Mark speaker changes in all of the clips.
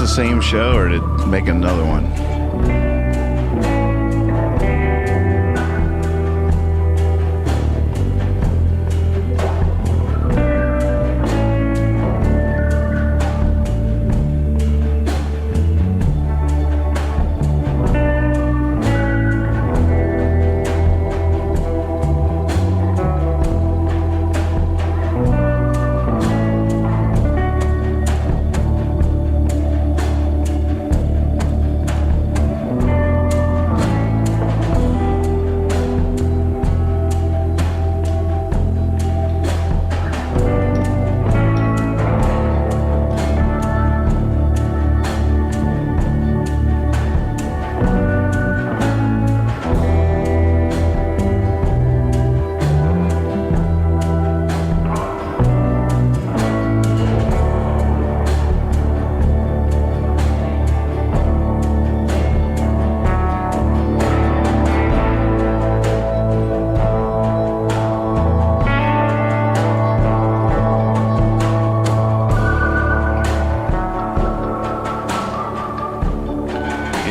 Speaker 1: the same show, or did it make another one?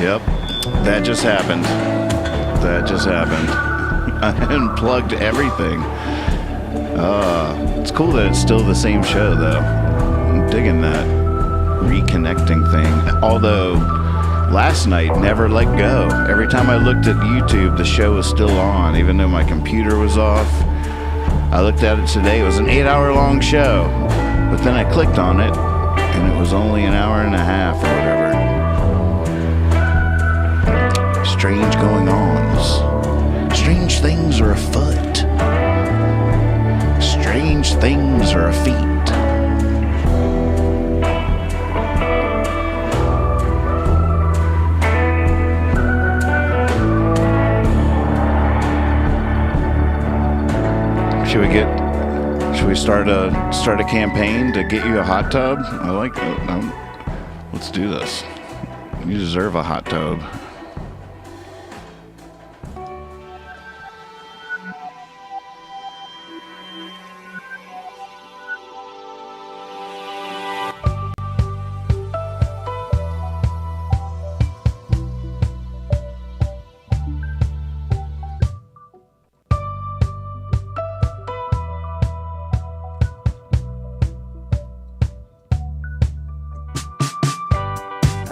Speaker 1: Yep, that just happened. just happened. I unplugged everything. It's cool that it's still the same show, though. I'm digging that reconnecting thing. Although, last night never let go. Every time I looked at YouTube, the show was still on, even though my computer was off. I looked at it today. It was an 8-hour-long show. But then I clicked on it, and it was only an hour and a half or whatever. Strange going-ons. Strange things are afoot. Strange things are afoot. Should we start a campaign to get you a hot tub? I like it. Let's do this. You deserve a hot tub.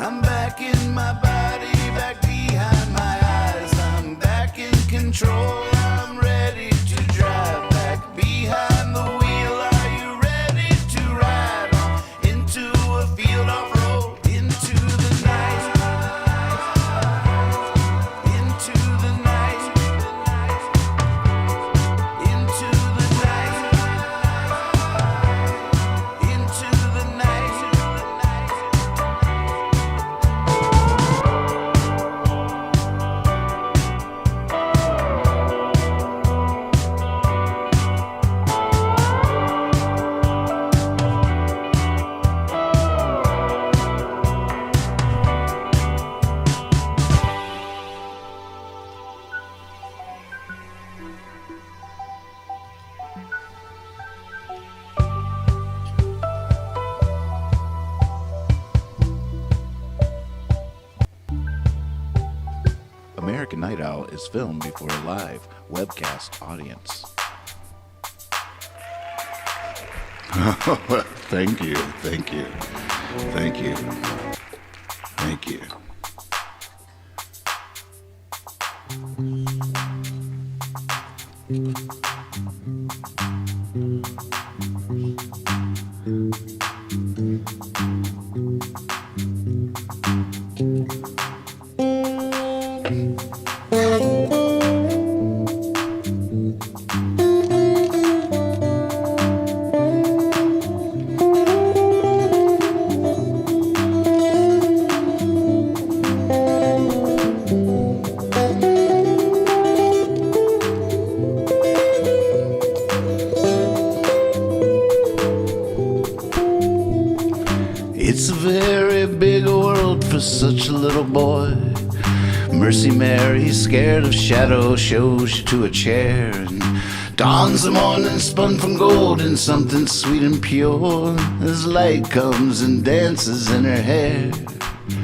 Speaker 2: I'm back in my body, back behind my eyes. I'm back in control, I'm ready to drive. Back behind the wheel, are you ready to ride on into a field of road, into the night, into the night, into the night, into the night.
Speaker 1: American Night Owl is filmed before a live webcast audience. Thank you, thank you, thank you, thank you.
Speaker 2: It's a very big world for such a little boy. Mercy Mary, scared of shadow, shows you to a chair and dons the morning spun from gold in something sweet and pure as light comes and dances in her hair.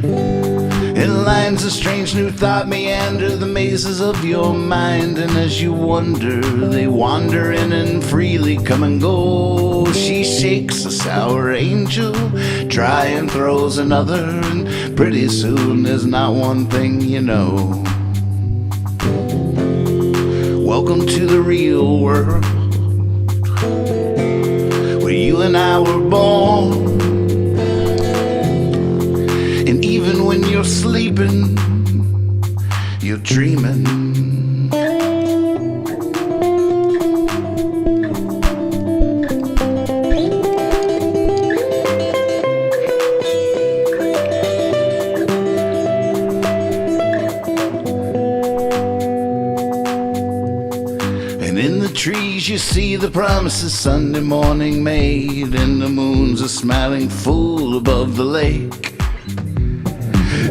Speaker 2: In lines of strange new thought meander the mazes of your mind, and as you wonder, they wander in and freely come and go. She shakes a sour angel, dry and throws another, and pretty soon there's not one thing you know. Welcome to the real world, where you and I were born. And even when you're sleeping, you're dreaming. And in the trees you see the promises Sunday morning made, and the moon's a smiling full above the lake.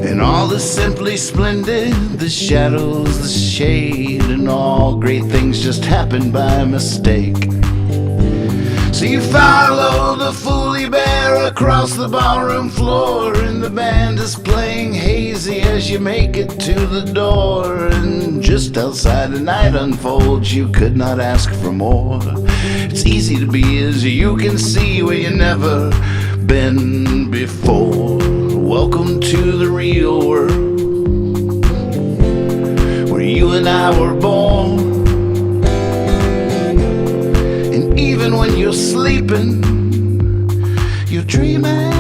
Speaker 2: And all the simply splendid, the shadows, the shade, and all great things just happen by mistake. So you follow the fully bear across the ballroom floor, and the band is playing hazy as you make it to the door. And just outside the night unfolds, you could not ask for more. It's easy to be as you can see where you never been before. Welcome to the real world, where you and I were born. And even when you're sleeping, you're dreaming.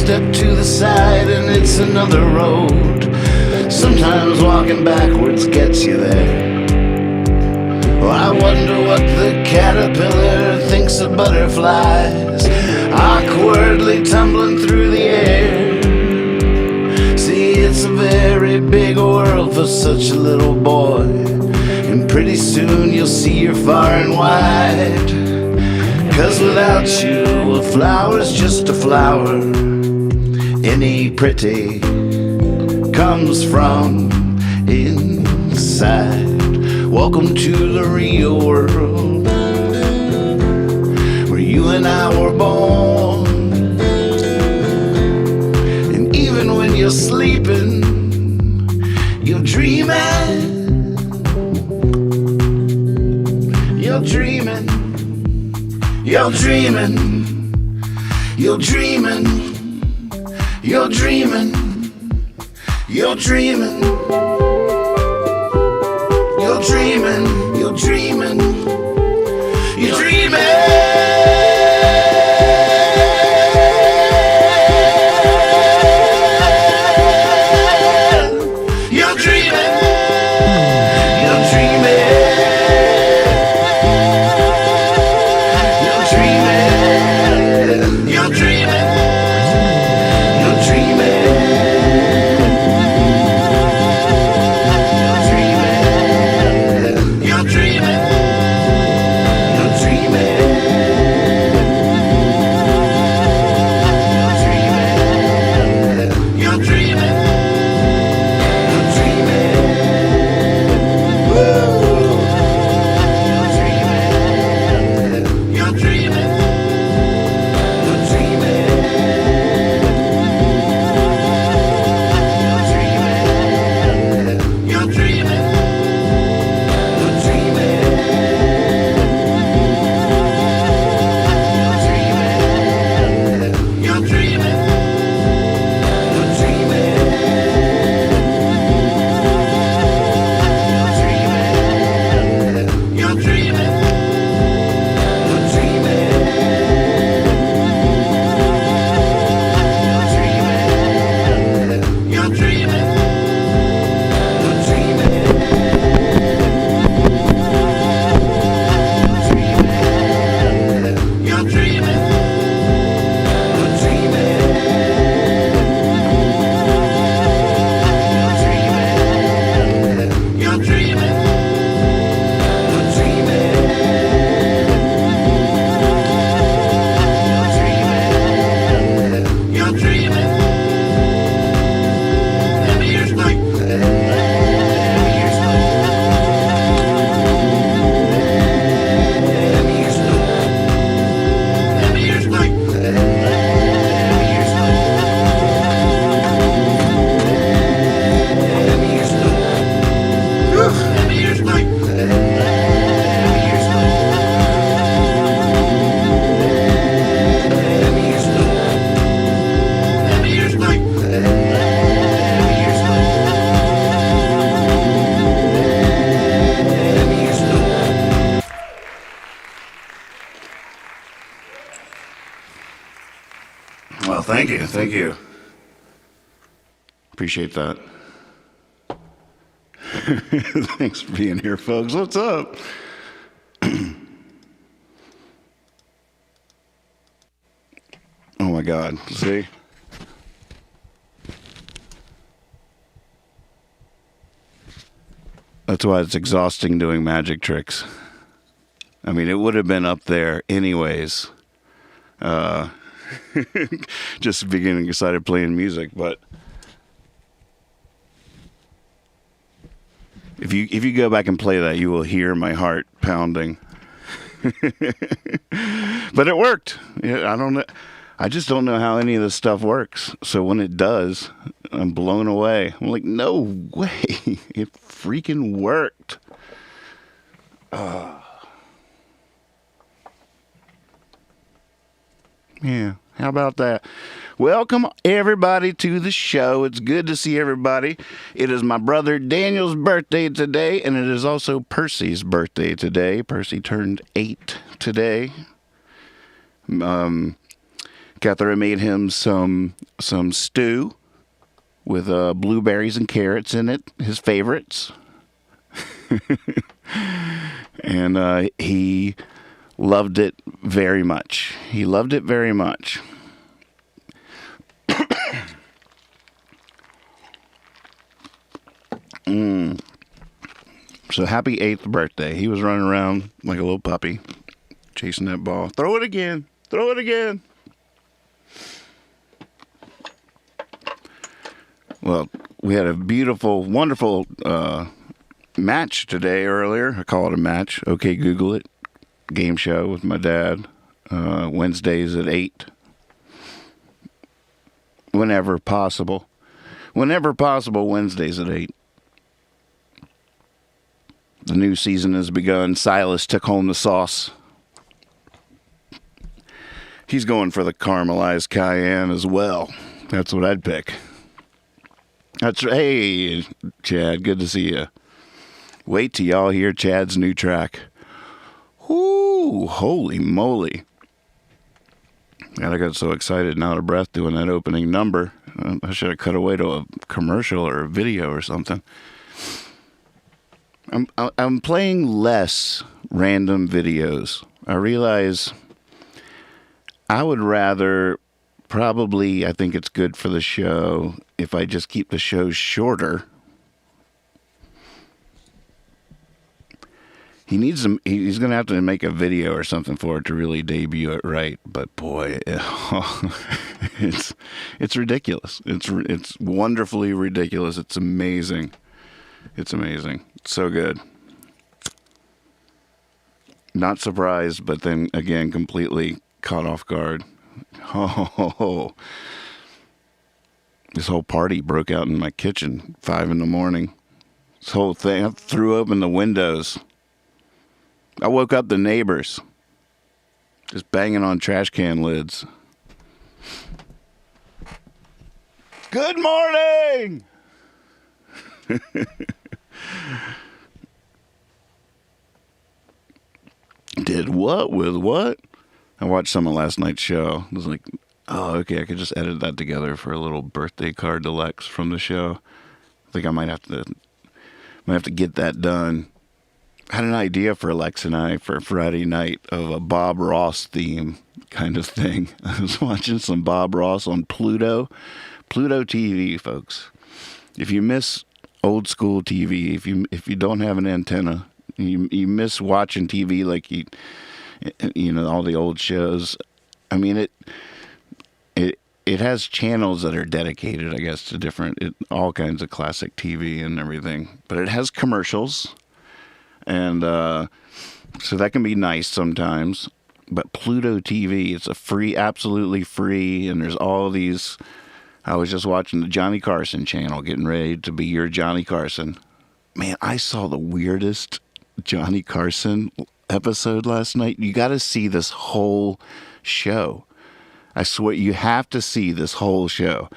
Speaker 2: Step to the side and it's another road. Sometimes walking backwards gets you there. Oh, I wonder what the caterpillar thinks of butterflies awkwardly tumbling through the air. See, it's a very big world for such a little boy, and pretty soon you'll see you're far and wide. 'Cause without you, a flower's just a flower. Any pretty comes from inside. Welcome to the real world, where you and I were born. And even when you're sleeping, you're dreaming. You're dreaming. You're dreaming. You're dreaming. You're dreaming. You're dreaming. You're dreaming. You're dreaming. You're dreaming. You're dreaming.
Speaker 1: Thank you. Thank you. Appreciate that. Thanks for being here, folks. What's up? Oh my God. See? That's why it's exhausting doing magic tricks. I mean, it would have been up there anyways. Just beginning excited playing music, but if you go back and play that, you will hear my heart pounding. But it worked. I don't know. I just don't know how any of this stuff works. So when it does, I'm blown away. I'm like, no way. It freaking worked. Yeah, how about that? Welcome, everybody, to the show. It's good to see everybody. It is my brother Daniel's birthday today, and it is also Percy's birthday today. Percy turned 8 today. Catherine made him some stew with blueberries and carrots in it, his favorites. And he loved it very much. He loved it very much. So happy 8th birthday. He was running around like a little puppy, chasing that ball. Throw it again. Throw it again. Well, we had a beautiful, wonderful match today earlier. I call it a match. Okay, Google it. Game show with my dad. Wednesdays at 8. Whenever possible. Whenever possible, Wednesdays at 8. The new season has begun. Silas took home the sauce. He's going for the caramelized cayenne as well. That's what I'd pick. Hey, Chad, good to see you. Wait till y'all hear Chad's new track. Whoo, holy moly. God, I got so excited and out of breath doing that opening number. I should have cut away to a commercial or a video or something. I'm playing less random videos. I realize I would rather probably, I think it's good for the show if I just keep the shows shorter. He's going to have to make a video or something for it to really debut it right. But boy, it's ridiculous. It's wonderfully ridiculous. It's amazing. It's amazing. It's so good. Not surprised, but then again, completely caught off guard. Oh, this whole party broke out in my kitchen, 5 a.m. This whole thing, I threw open the windows. I woke up the neighbors, just banging on trash can lids. Good morning! Did what with what? I watched some of last night's show. I was like, oh, okay, I could just edit that together for a little birthday card to Lex from the show. I think I might have to get that done. I had an idea for Lex and I for Friday night of a Bob Ross theme kind of thing. I was watching some Bob Ross on Pluto TV, folks. If you miss old school TV, if you don't have an antenna, you miss watching TV like you know, all the old shows. I mean, it has channels that are dedicated, I guess, to different, all kinds of classic TV and everything. But it has commercials, and so that can be nice sometimes. But Pluto TV, it's absolutely free, and there's all these. I was just watching the Johnny Carson channel, getting ready to be your Johnny Carson. Man, I saw the weirdest Johnny Carson episode last night. You got to see this whole show. I swear, you have to see this whole show.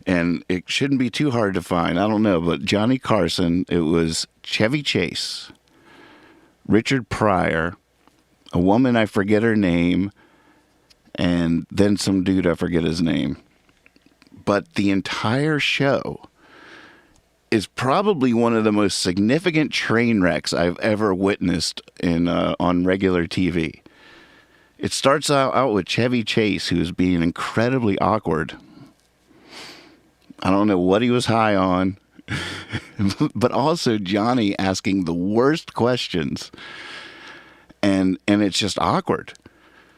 Speaker 1: And it shouldn't be too hard to find. I don't know, but Johnny Carson, it was Chevy Chase, Richard Pryor, a woman, I forget her name, and then some dude, I forget his name. but the entire show is probably one of the most significant train wrecks I've ever witnessed in on regular TV. It starts out with Chevy Chase, who's being incredibly awkward. I don't know what he was high on, but also Johnny asking the worst questions, and it's just awkward.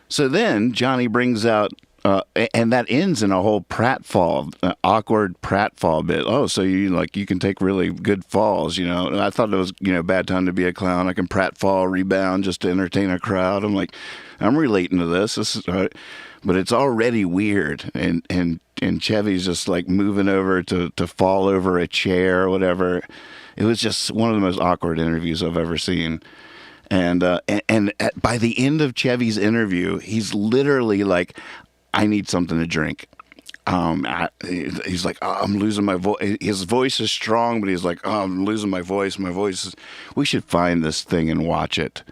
Speaker 1: So then Johnny brings out, and that ends in a whole pratfall, awkward pratfall bit. Oh, so you can take really good falls, And I thought it was, bad time to be a clown. I can pratfall, rebound just to entertain a crowd. I'm like, I'm relating to this. This is, but it's already weird, and Chevy's just like moving over to fall over a chair or whatever. It was just one of the most awkward interviews I've ever seen. And by the end of Chevy's interview, he's literally like, I need something to drink. He's like, oh, I'm losing my voice. His voice is strong, but he's like, oh, I'm losing my voice. My voice is... We should find this thing and watch it.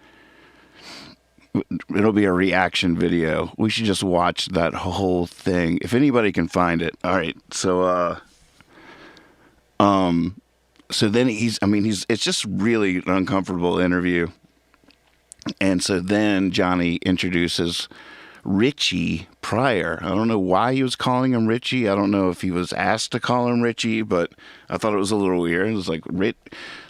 Speaker 1: It'll be a reaction video. We should just watch that whole thing. If anybody can find it. All right. So then it's just really an uncomfortable interview. And so then Johnny introduces Richie Pryor. I don't know why he was calling him Richie. I don't know if he was asked to call him Richie, but I thought it was a little weird. It was like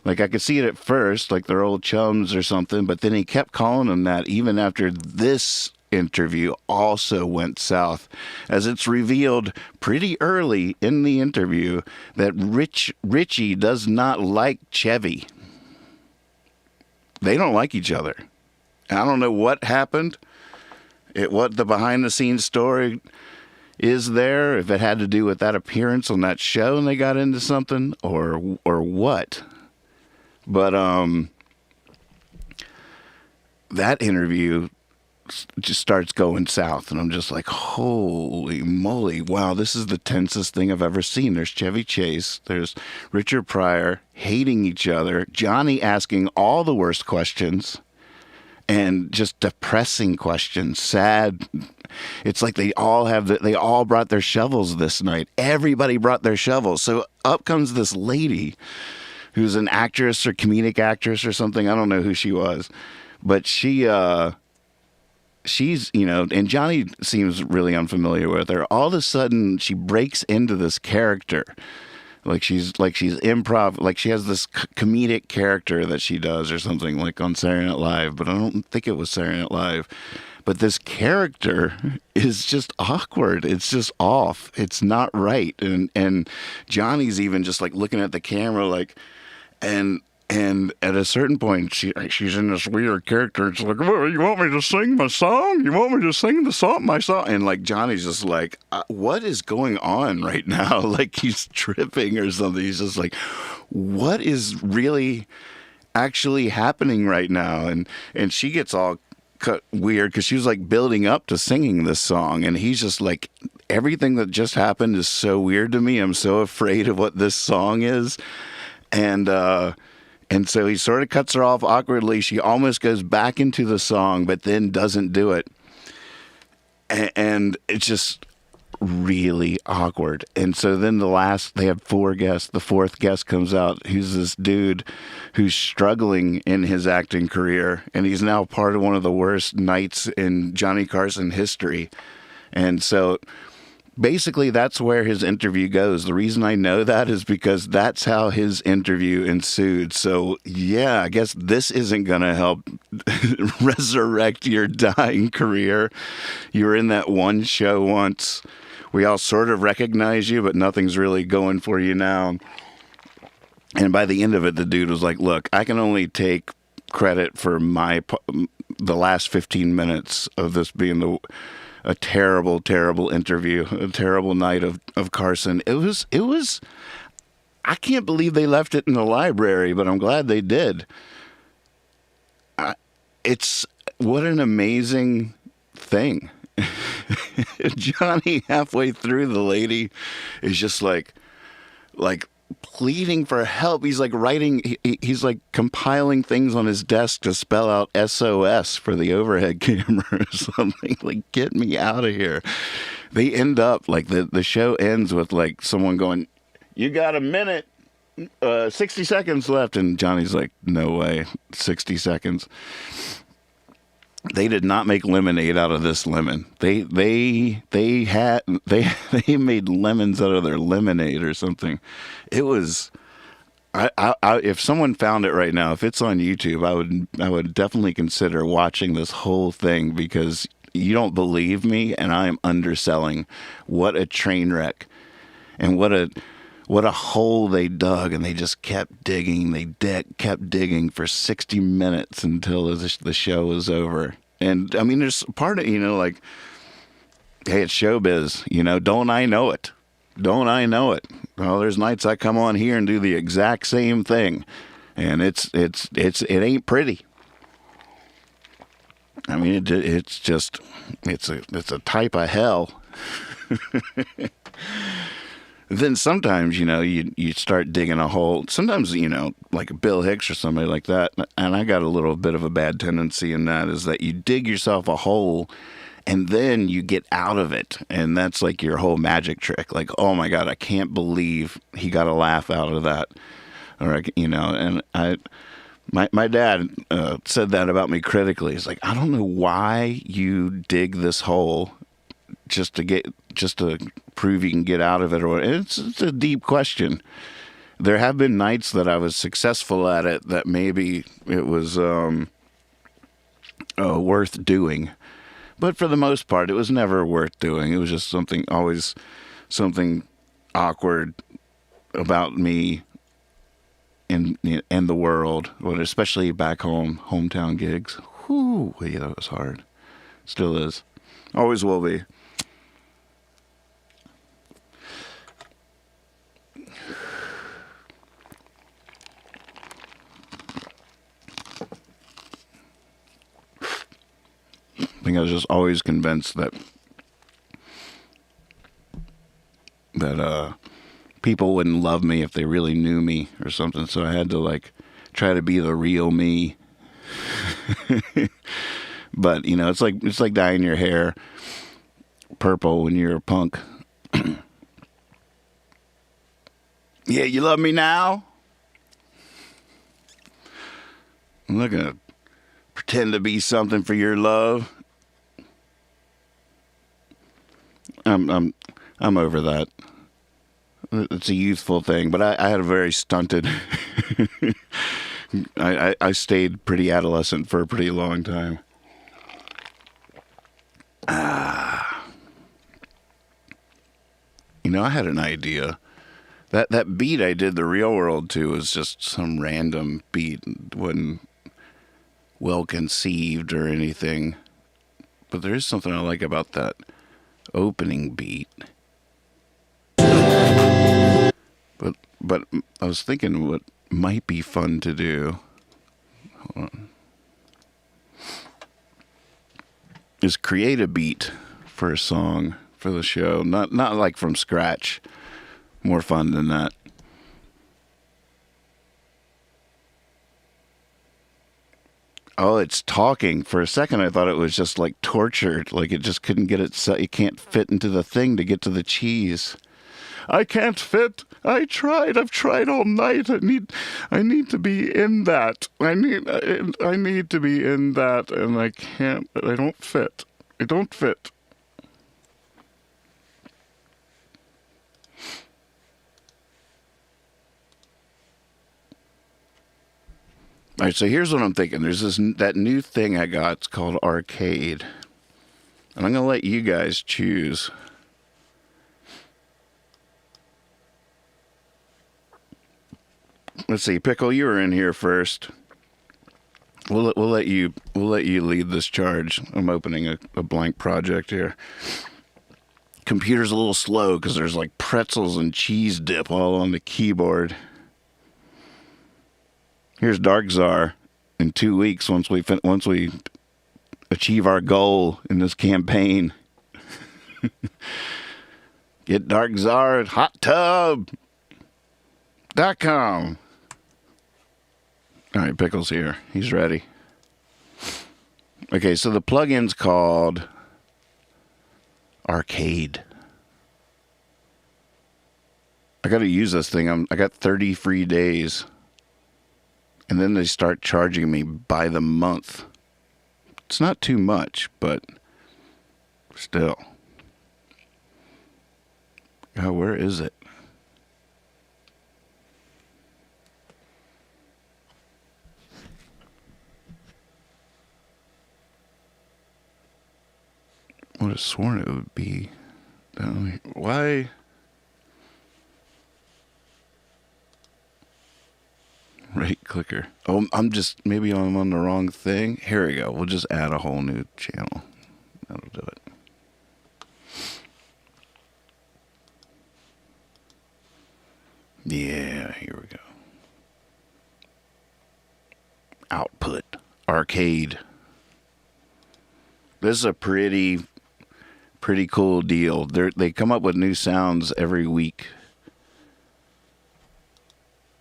Speaker 1: I could see it at first, like they're old chums or something, but then he kept calling him that even after this interview also went south, as it's revealed pretty early in the interview that Richie does not like Chevy. They don't like each other. I don't know what happened. What the behind-the-scenes story is there, if it had to do with that appearance on that show and they got into something, or what. But that interview just starts going south, and I'm just like, holy moly, wow, this is the tensest thing I've ever seen. There's Chevy Chase, there's Richard Pryor hating each other, Johnny asking all the worst questions, and just depressing questions, sad. It's like they all brought their shovels this night. Everybody brought their shovels. So up comes this lady who's an actress or comedic actress or something. I don't know who she was, but she's, and Johnny seems really unfamiliar with her. All of a sudden she breaks into this character. Like she's improv, like she has this comedic character that she does or something, like on Saturday Night Live, but I don't think it was Saturday Night Live. But this character is just awkward. It's just off. It's not right. And Johnny's even just like looking at the camera like, and at a certain point, she's in this weird character. It's like, well, you want me to sing my song? You want me to sing my song? And like Johnny's just like, what is going on right now? Like he's tripping or something. He's just like, what is really actually happening right now? And she gets all cut weird because she was like building up to singing this song, and he's just like, everything that just happened is so weird to me. I'm so afraid of what this song is, and so he sort of cuts her off awkwardly. She almost goes back into the song, but then doesn't do it. And it's just really awkward. And so then they have 4 guests. The 4th guest comes out. He's this dude who's struggling in his acting career, and he's now part of one of the worst nights in Johnny Carson history. And so basically, that's where his interview goes. The reason I know that is because that's how his interview ensued. So, yeah, I guess this isn't going to help resurrect your dying career. You were in that one show once. We all sort of recognize you, but nothing's really going for you now. And by the end of it, the dude was like, look, I can only take credit for the last 15 minutes of this being a terrible, terrible interview, a terrible night of Carson. It was, I can't believe they left it in the library, but I'm glad they did. It's, what an amazing thing. Johnny, halfway through, the lady is just like pleading for help. He's like writing, he's like compiling things on his desk to spell out SOS for the overhead camera or something. Like, get me out of here. They end up, like, the show ends with, like, someone going, you got a minute, 60 seconds left. And Johnny's like, no way, 60 seconds. They did not make lemonade out of this lemon. They made lemons out of their lemonade or something. It was, if someone found it right now, if it's on YouTube, I would definitely consider watching this whole thing, because you don't believe me, and I am underselling what a train wreck, and what a hole they dug, and they just kept digging. Kept digging for 60 minutes until the show was over. And I mean, there's part of, like, hey, it's showbiz, don't I know it? Don't I know it? Well, there's nights I come on here and do the exact same thing, and it ain't pretty. I mean, it's a type of hell. Then sometimes, you start digging a hole. Sometimes, like Bill Hicks or somebody like that, and I got a little bit of a bad tendency in that, is that you dig yourself a hole and then you get out of it. And that's like your whole magic trick. Like, oh my God, I can't believe he got a laugh out of that. Or, and my dad said that about me critically. He's like, I don't know why you dig this hole just to prove you can get out of it. Or it's a deep question. There have been nights that I was successful at it, that maybe it was worth doing, but for the most part, it was never worth doing. It was just always something awkward about me and the world, especially back home, hometown gigs. Whew, yeah, that was hard. Still is. Always will be. I think I was just always convinced that people wouldn't love me if they really knew me or something. So I had to, like, try to be the real me. But it's like dyeing your hair purple when you're a punk. Yeah, you love me now? I'm not gonna pretend to be something for your love. I'm over that. It's a youthful thing, but I had a very stunted. I stayed pretty adolescent for a pretty long time. I had an idea. That beat I did the Real World to was just some random beat. It wasn't well conceived or anything. But there is something I like about that opening beat. But I was thinking what might be fun to do, hold on, is create a beat for a song for the show. Not like from scratch. More fun than that. Oh, it's talking. For a second, I thought it was just like tortured. Like it just couldn't get it. It can't fit into the thing to get to the cheese. I can't fit. I tried. I've tried all night. I need to be in that. I need to be in that, and I can't. I don't fit. I don't fit. All right, so here's what I'm thinking. There's that new thing I got. It's called Arcade. And I'm going to let you guys choose. Let's see, Pickle, you were in here first. We'll let you lead this charge. I'm opening a blank project here. Computer's a little slow because there's like pretzels and cheese dip all on the keyboard. Here's Dark Czar in 2 weeks once we achieve our goal in this campaign. Get Dark Czar hot tub. .com. All right, Pickle's here. He's ready. Okay, so the plugin's called Arcade. I got to use this thing. I got 30 free days. And then they start charging me by the month. It's not too much, but still. Oh, where is it? I would have sworn it would be down here. Why? Right clicker. Oh, maybe I'm on the wrong thing. Here we go. We'll just add a whole new channel. That'll do it. Yeah, here we go. Output. Arcade. This is a pretty cool deal. They come up with new sounds every week.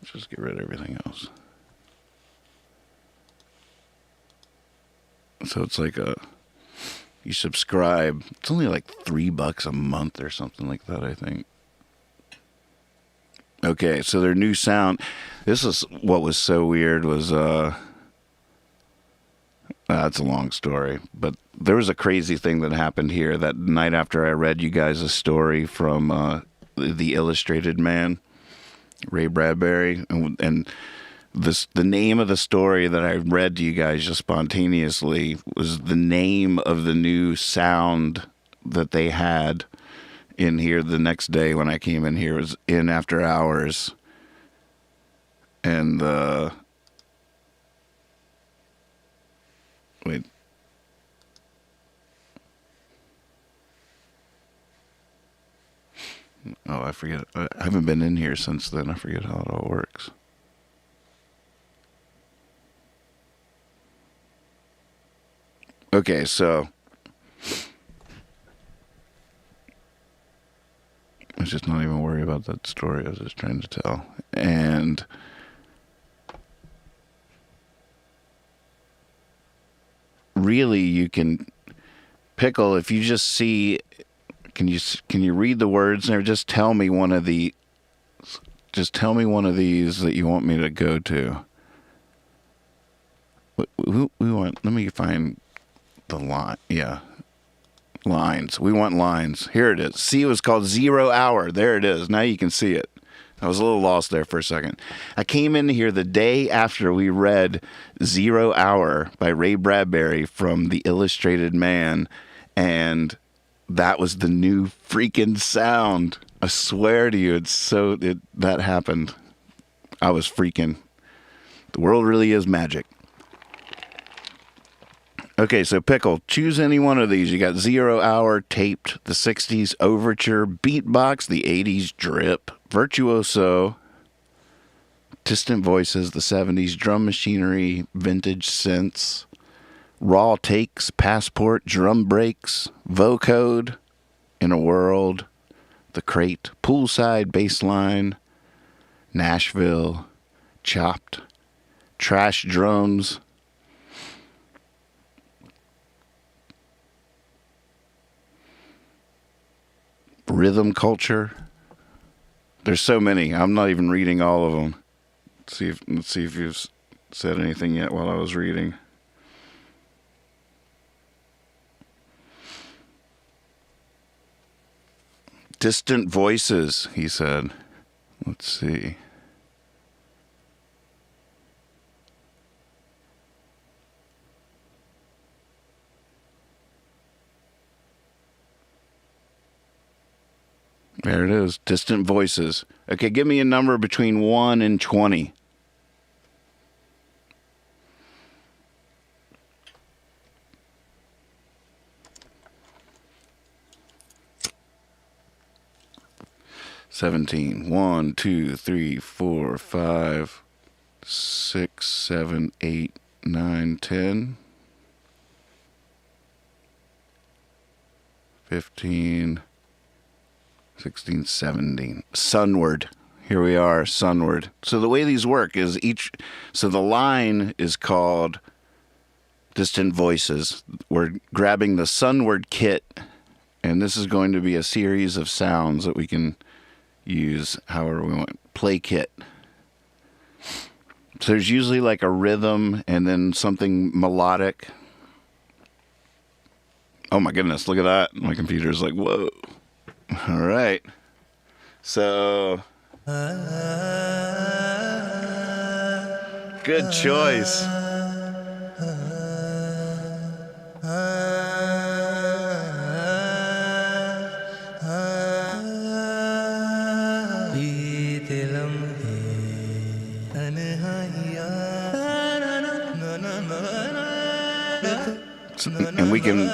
Speaker 1: Let's just get rid of everything else. So it's like you subscribe. It's only like $3 a month or something like that, I think. Okay, so their new sound. This is what was so weird was that's a long story, but there was a crazy thing that happened here that night after I read you guys a story from the Illustrated Man, Ray Bradbury, and the name of the story that I read to you guys just spontaneously was the name of the new sound that they had in here the next day when I came in here. It was In After Hours. And wait. Oh, I forget. I haven't been in here since then. I forget how it all works. Okay, so let's just not even worry about that story I was just trying to tell. And really, you can Pickle if you just see. Can you read the words there? Just tell me one of these that you want me to go to. We want. Let me find the line. Yeah, lines. We want lines. Here it is. See, it was called 0 Hour. There it is. Now you can see it. I was a little lost there for a second. I came in here the day after we read 0 Hour by Ray Bradbury from The Illustrated Man, and that was the new freaking sound. I swear to you, that happened. I was freaking. The world really is magic. Okay, so Pickle, choose any one of these. You got 0 Hour, Taped, the 60s Overture, Beatbox, the 80s Drip, Virtuoso, Distant Voices, the 70s Drum Machinery, Vintage Synths, Raw Takes, Passport, Drum Breaks, Vocode, In a World, The Crate, Poolside Bassline, Nashville, Chopped, Trash Drums, Rhythm Culture. There's so many. I'm not even reading all of them. Let's see if you've said anything yet while I was reading. Distant Voices, he said. Let's see. There it is. Distant Voices. Okay, give me a number between 1 and 20. $17. 1, 2, 3, 4, 5, 6, 7, 8, 9, 10. 15. 16, 17. Sunward. Here we are, sunward. So the way these work is so the line is called Distant Voices. We're grabbing the sunward kit, and this is going to be a series of sounds that we can use however we want. Play kit. So there's usually like a rhythm and then something melodic. Oh my goodness, look at that. My computer's like, whoa. All right. So, good choice. And we can,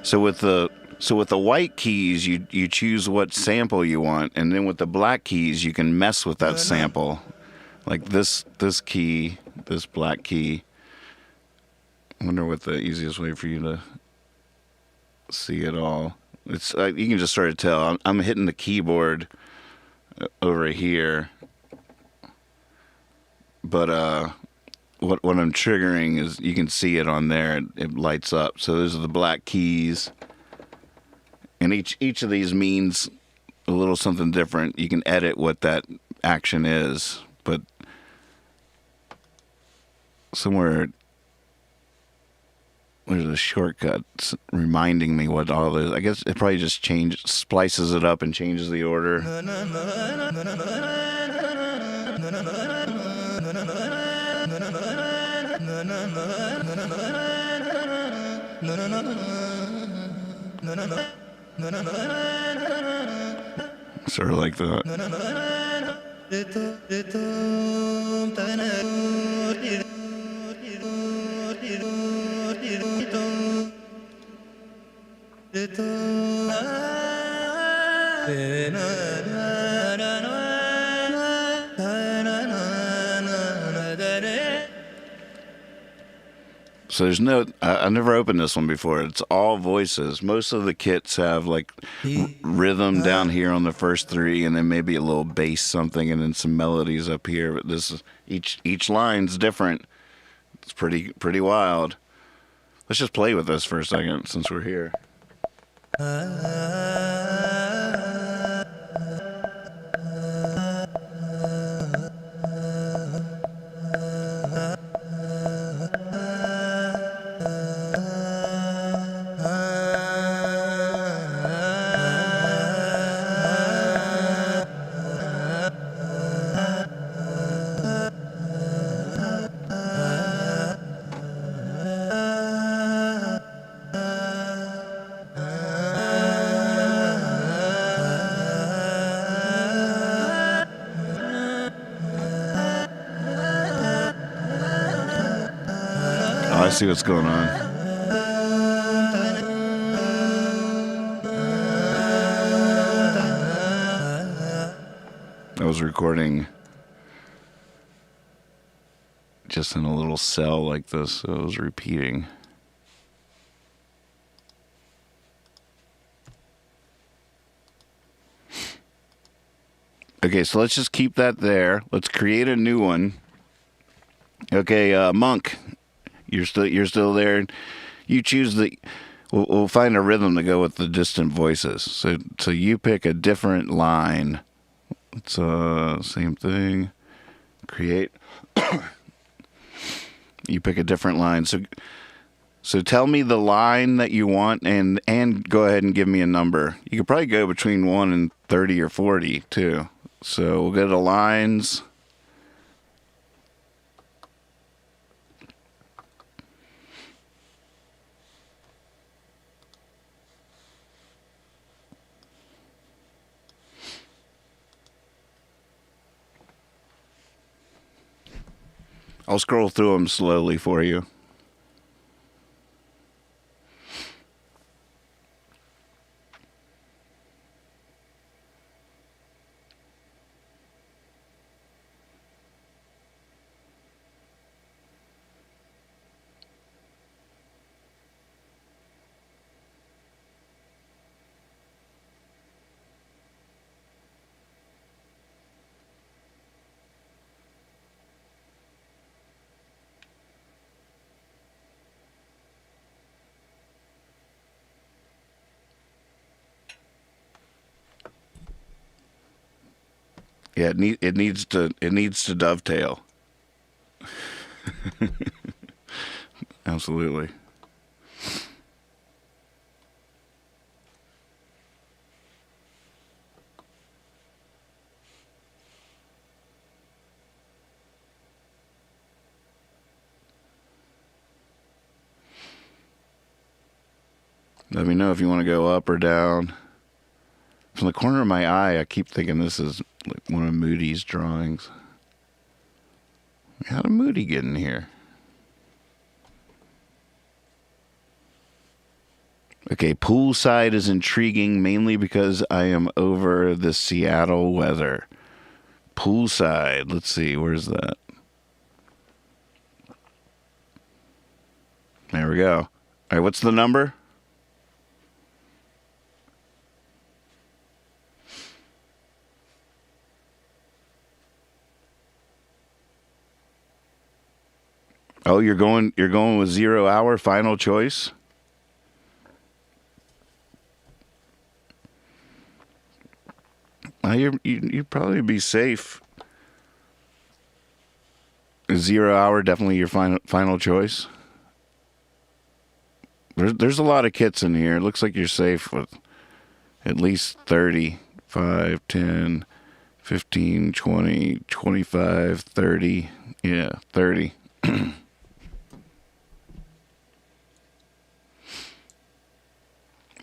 Speaker 1: so with the white keys, you choose what sample you want, and then with the black keys, you can mess with that sample. Like this key, this black key. I wonder what the easiest way for you to see it all. It's you can just sort of tell. I'm hitting the keyboard over here, but what I'm triggering is you can see it on there. It lights up. So those are the black keys, and each of these means a little something different. You can edit what that action is, but somewhere there's a shortcut reminding me what all this. I guess it probably just splices it up and changes the order. Sort of like that. So there's no, I've never opened this one before. It's all voices. Most of the kits have like rhythm down here on the first three, and then maybe a little bass something, and then some melodies up here. But this is each line's different. It's pretty wild. Let's just play with this for a second since we're here. Oh, I see what's going on. I was recording just in a little cell like this, so it was repeating. Okay, so let's just keep that there. Let's create a new one. Okay, Monk, you're still there. You choose the. We'll find a rhythm to go with the distant voices. So you pick a different line. It's same thing. Create. You pick a different line. So tell me the line that you want, and go ahead and give me a number. You could probably go between 1 and 30 or 40 too. So we'll go to lines. I'll scroll through them slowly for you. Yeah, it needs to dovetail. Absolutely. Let me know if you want to go up or down. From the corner of my eye, I keep thinking this is like one of Moody's drawings. How did Moody get in here? Okay, poolside is intriguing mainly because I am over the Seattle weather. Poolside, let's see, where's that? There we go. All right, what's the number? Oh, you're going with 0 hour final choice? You'd probably be safe. 0 hour, definitely your final choice. There's a lot of kits in here. It looks like you're safe with at least 30, 5, 10, 15, 20, 25, 30. Yeah, 30.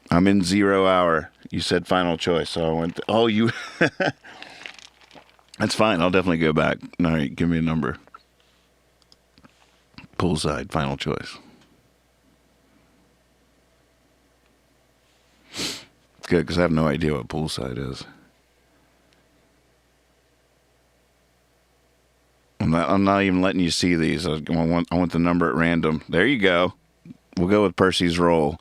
Speaker 1: I'm in 0 hour. You said final choice, so I went. You. That's fine. I'll definitely go back. All right, give me a number. Poolside, final choice. Good, because I have no idea what poolside is. I'm not even letting you see these. I want the number at random. There you go. We'll go with Percy's roll.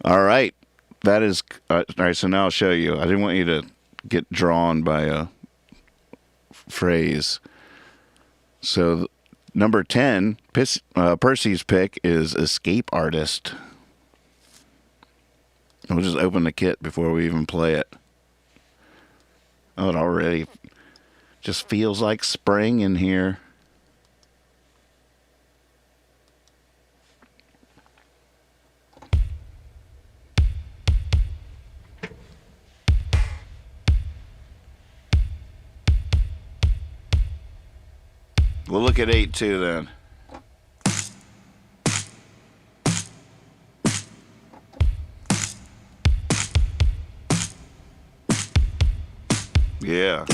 Speaker 1: All right. That is... all right, so now I'll show you. I didn't want you to get drawn by a phrase. So, number 10, Percy's pick is Escape Artist. We'll just open the kit before we even play it. Oh, it already just feels like spring in here. We'll look at 8 too then. Yeah.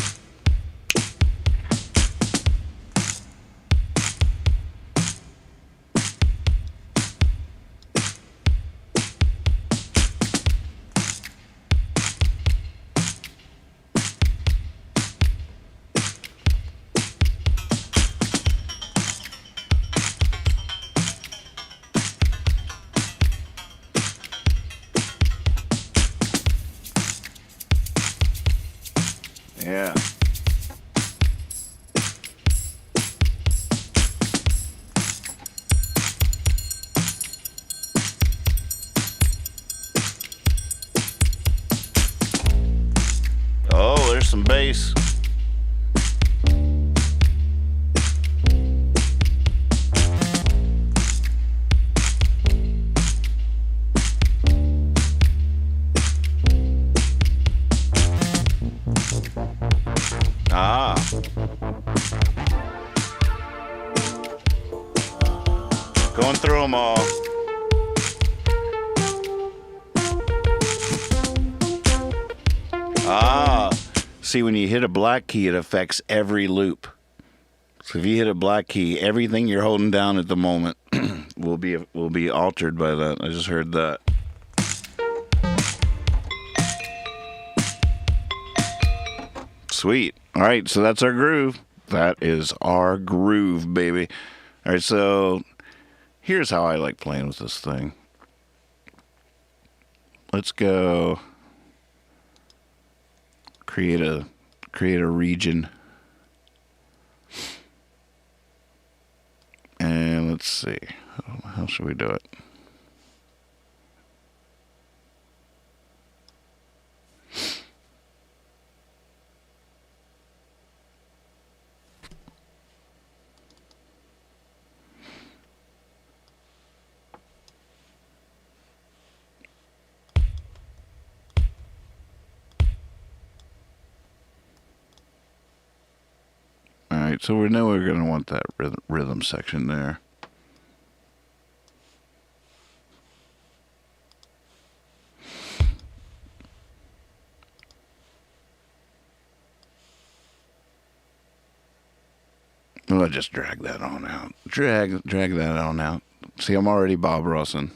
Speaker 1: Yeah. Oh, there's some bass. Ah. Going through them all. Ah. See, when you hit a black key, it affects every loop. So if you hit a black key, everything you're holding down at the moment will be altered by that. I just heard that. Sweet. All right, so that's our groove. That is our groove, baby. All right, so here's how I like playing with this thing. Let's go create a region. And let's see. How should we do it? right, so we know we're going to want that rhythm section there. Well, I just drag that on out. Drag that on out. See, I'm already Bob Rossin.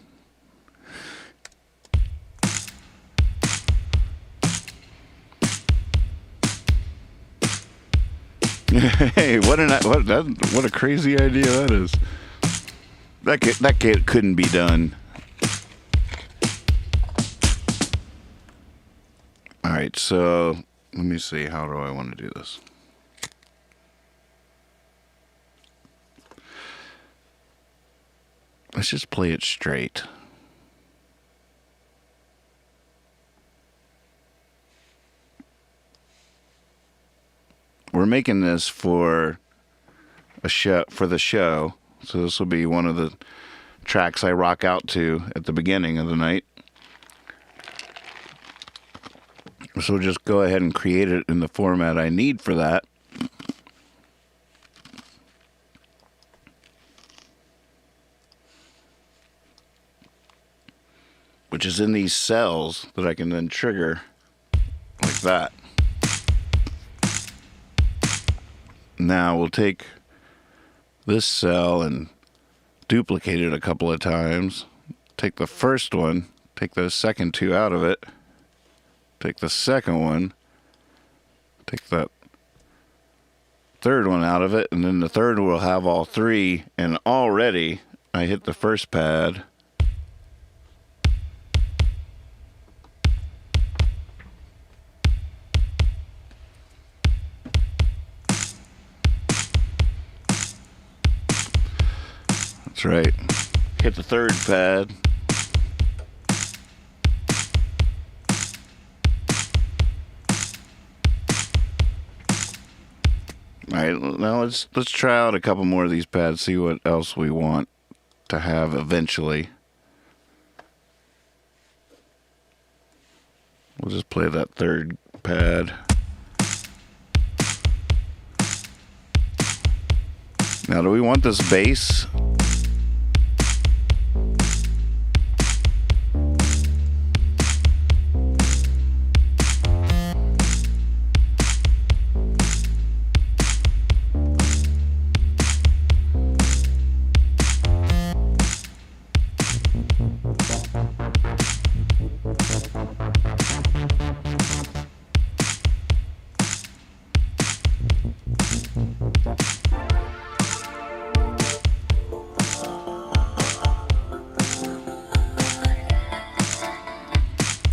Speaker 1: Hey, what a crazy idea that is. That couldn't be done. All right, so let me see. How do I want to do this? Let's just play it straight. We're making this for the show, so this will be one of the tracks I rock out to at the beginning of the night. So we'll just go ahead and create it in the format I need for that. Which is in these cells that I can then trigger like that. Now we'll take this cell and duplicate it a couple of times. Take the first one, take those second two out of it. Take the second one, take that third one out of it, and then the third will have all three. And already I hit the first pad. That's right. Hit the third pad. All right, now let's try out a couple more of these pads, see what else we want to have eventually. We'll just play that third pad. Now, do we want this bass?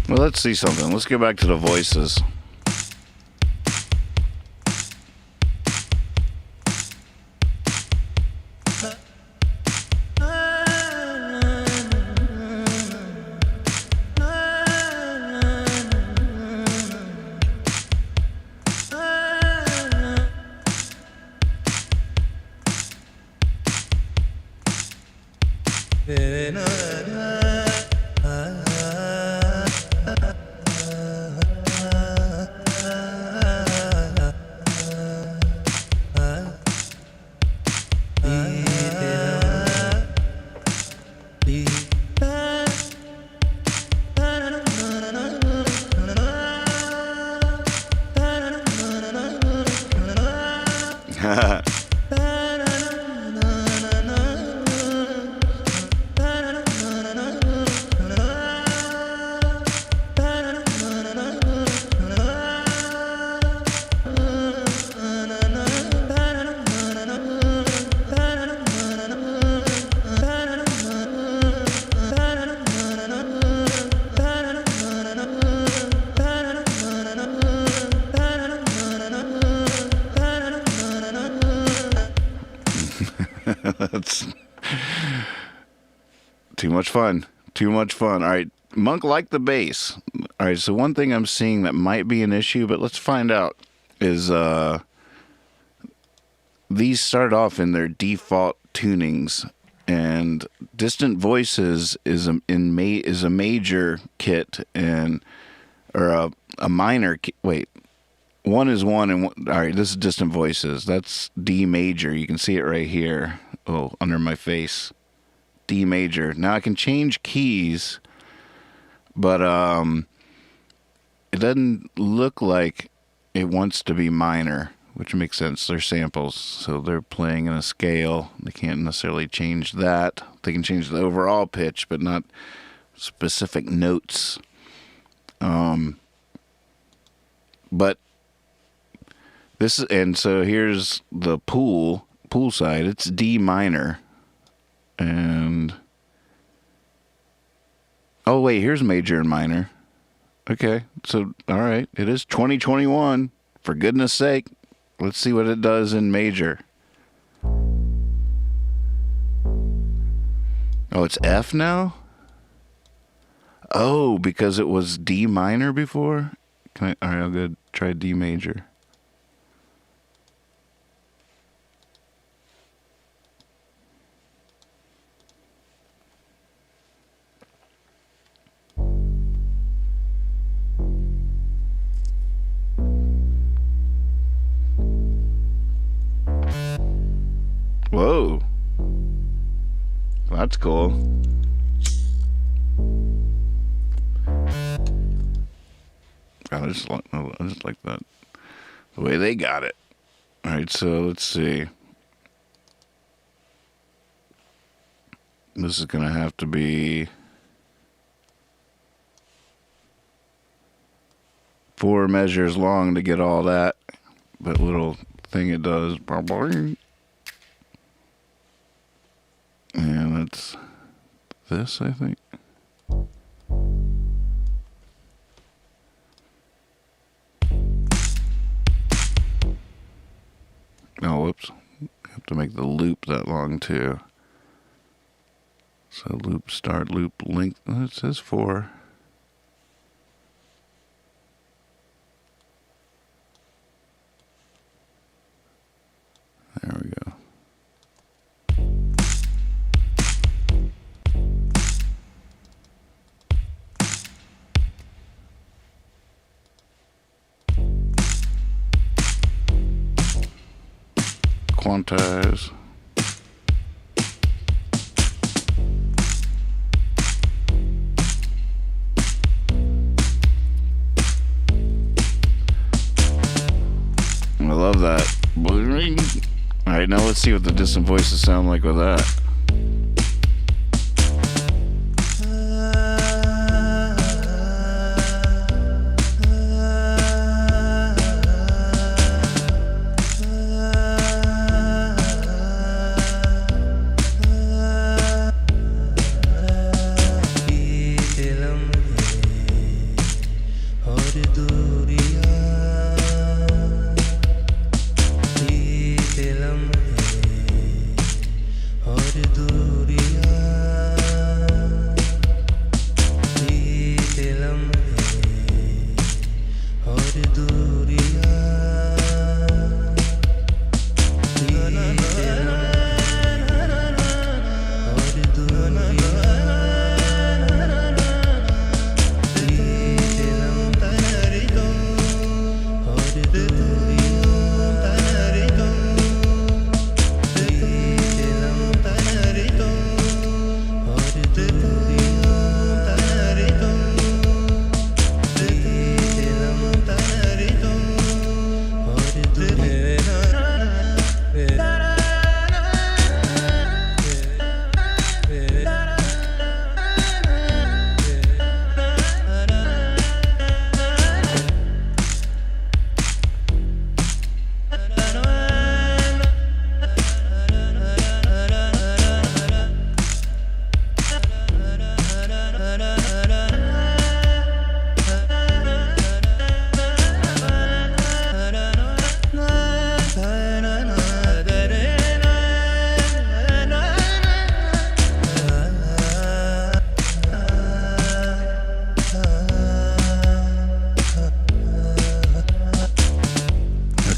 Speaker 1: Well, let's see something. Let's get back to the voices. That's too much fun. Too much fun. All right. Monk liked the bass. All right. So one thing I'm seeing that might be an issue, but let's find out, is these start off in their default tunings, and Distant Voices is a major kit, and or a minor. Wait, 1 is 1 and 1. All right, this is distant voices. That's D major. You can see it right here. Oh, under my face. D major. Now I can change keys, but it doesn't look like it wants to be minor, which makes sense. They're samples, so they're playing in a scale. They can't necessarily change that. They can change the overall pitch, but not specific notes. But this is, and so here's the pool side. It's D minor, and oh wait, here's major and minor. Okay, so all right, it is 2021. For goodness sake, let's see what it does in major. Oh, it's F now? Oh, because it was D minor before? All right, I'll go try D major. Whoa. That's cool. I just like that. The way they got it. Alright, so let's see. This is going to have to be 4 measures long to get all that. That little thing it does. And it's this, I think. Oh, whoops. Have to make the loop that long, too. So loop, start, loop, length. Oh, it says 4. There we go. Quantize. I love that. All right, now let's see what the distant voices sound like with that.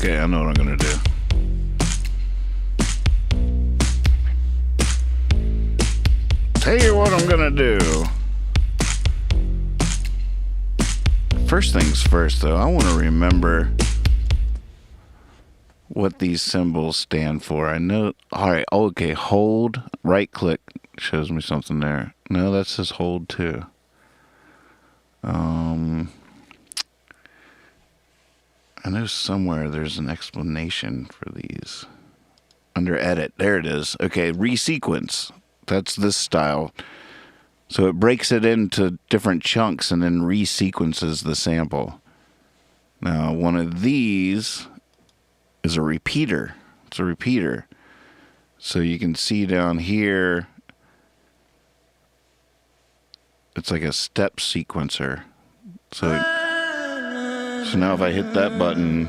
Speaker 1: Okay, I know what I'm gonna do. Tell you what I'm gonna do. First things first, though, I want to remember what these symbols stand for. I know. All right. Okay. Hold. Right click shows me something there. No, that says hold too. I know somewhere there's an explanation for these. Under edit. There it is. Okay. Resequence. That's this style. So it breaks it into different chunks and then resequences the sample. Now, one of these is a repeater. It's a repeater. So you can see down here, it's like a step sequencer. So now if I hit that button,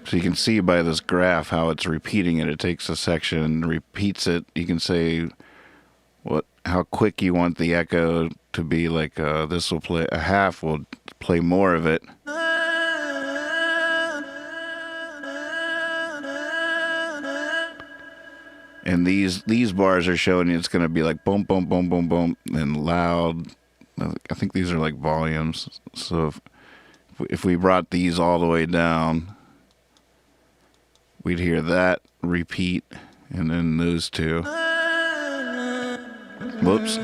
Speaker 1: so you can see by this graph how it's repeating it. It takes a section and repeats it. You can say how quick you want the echo to be. Like this will play a half, will play more of it. And these bars are showing you it's going to be like boom, boom, boom, boom, boom, and loud. I think these are like volumes. So if we brought these all the way down, we'd hear that repeat, and then those two. Whoops.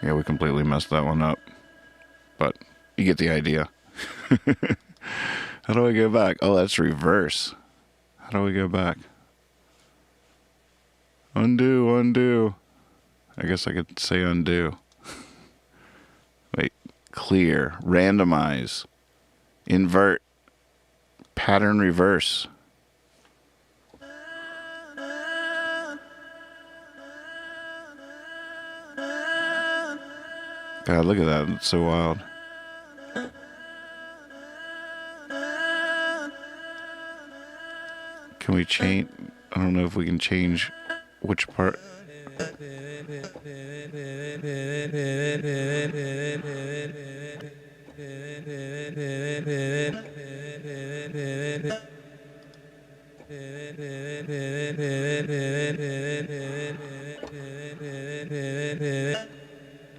Speaker 1: Yeah, we completely messed that one up. But you get the idea. How do I go back? Oh, that's reverse. How do we go back? Undo, undo. I guess I could say undo. Wait. Clear. Randomize. Invert. Pattern reverse. God, look at that. It's so wild. Can we change? I don't know if we can change which part.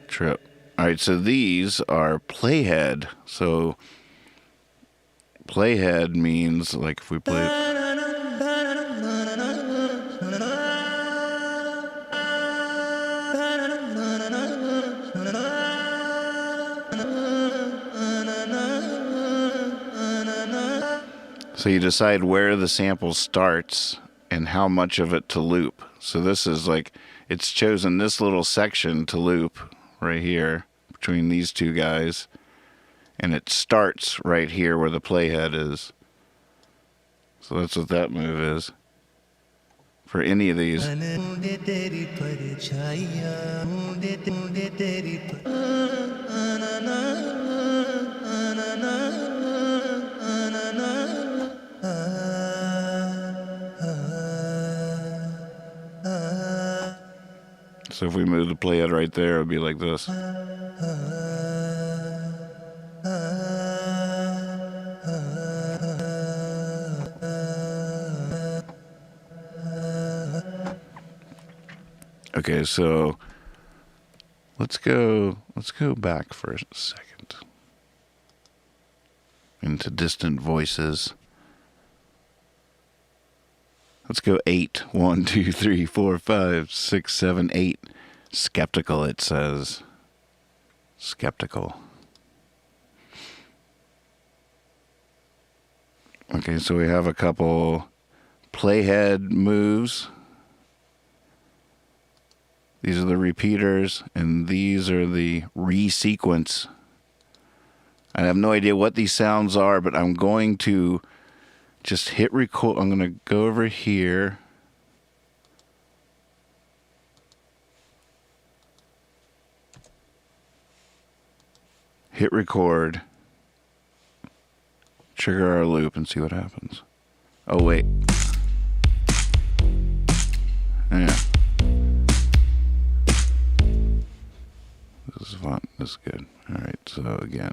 Speaker 1: Trip. All right, so these are playhead. So playhead means like if we play it. So you decide where the sample starts and how much of it to loop. So this is like, it's chosen this little section to loop right here between these two guys. And it starts right here where the playhead is. So that's what that move is. For any of these. So if we move the playhead right there, it would be like this. Okay, so let's go back for a second into distant voices. Let's go 8. 1, 2, 3, 4, 5, 6, 7, 8. Skeptical, it says. Skeptical. Okay, so we have a couple playhead moves. These are the repeaters, and these are the resequence. I have no idea what these sounds are, but I'm going to just hit record. I'm going to go over here. Hit record. trigger our loop and see what happens. Oh, wait. Yeah. This is fun. This is good. All right, so again.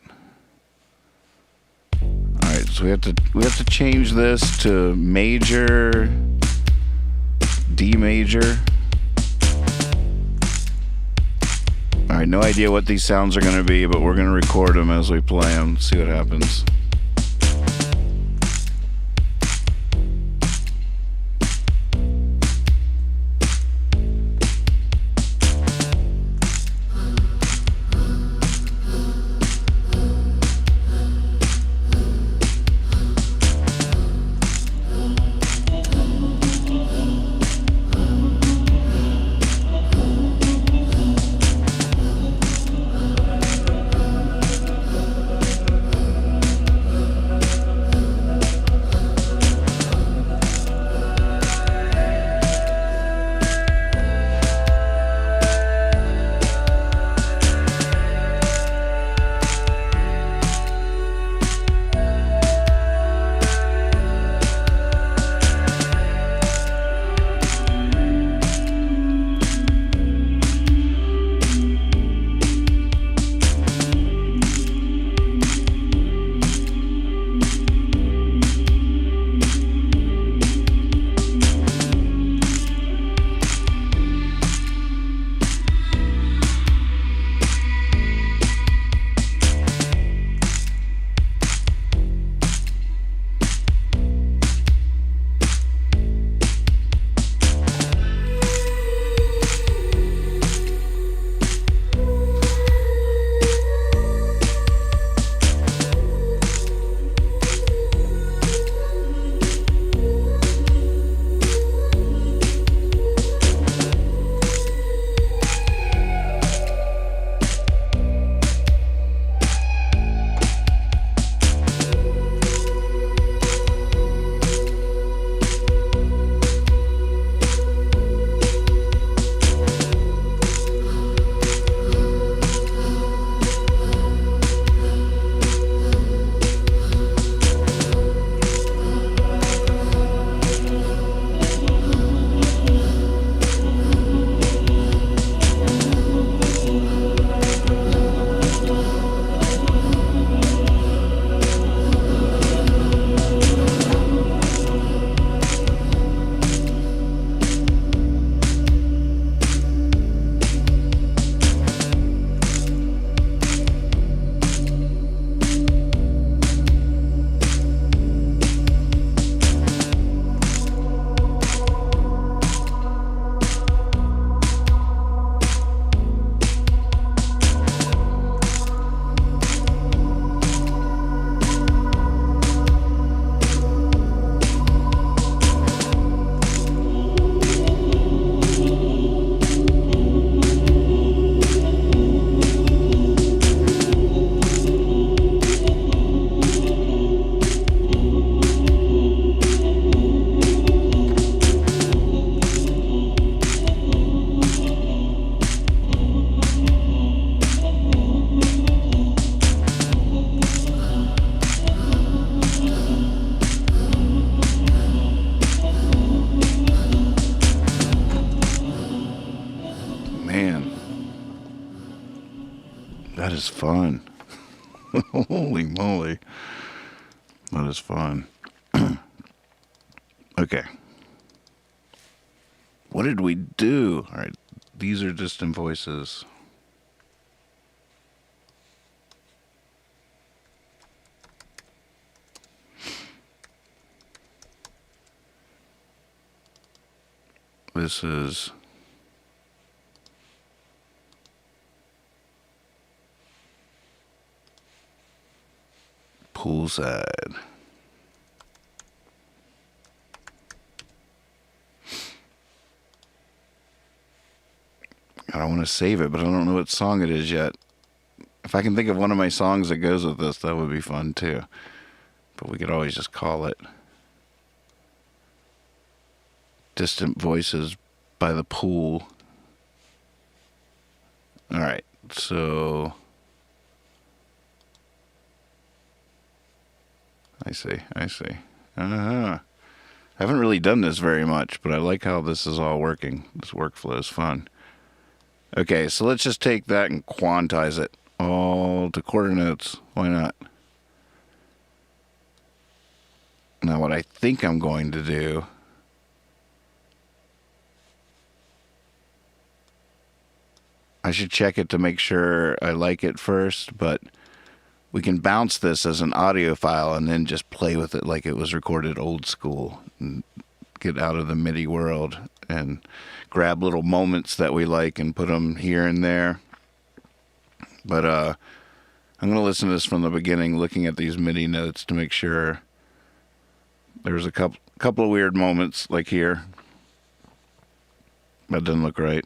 Speaker 1: All right, so we have to change this to major, D major. All right, no idea what these sounds are going to be, but we're going to record them as we play them. See what happens. That is fun. Holy moly. That is fun. Okay. What did we do? All right. These are distant voices. This is poolside. I don't want to save it, but I don't know what song it is yet. If I can think of one of my songs that goes with this, that would be fun too. But we could always just call it Distant Voices by the Pool. All right, so I see. Uh-huh. I haven't really done this very much, but I like how this is all working. This workflow is fun. Okay, so let's just take that and quantize it all to quarter notes. Why not? Now what I think I'm going to do, I should check it to make sure I like it first, but we can bounce this as an audio file and then just play with it like it was recorded old school and get out of the MIDI world and grab little moments that we like and put them here and there. But I'm going to listen to this from the beginning, looking at these MIDI notes to make sure. There's a couple of weird moments like here. That doesn't look right.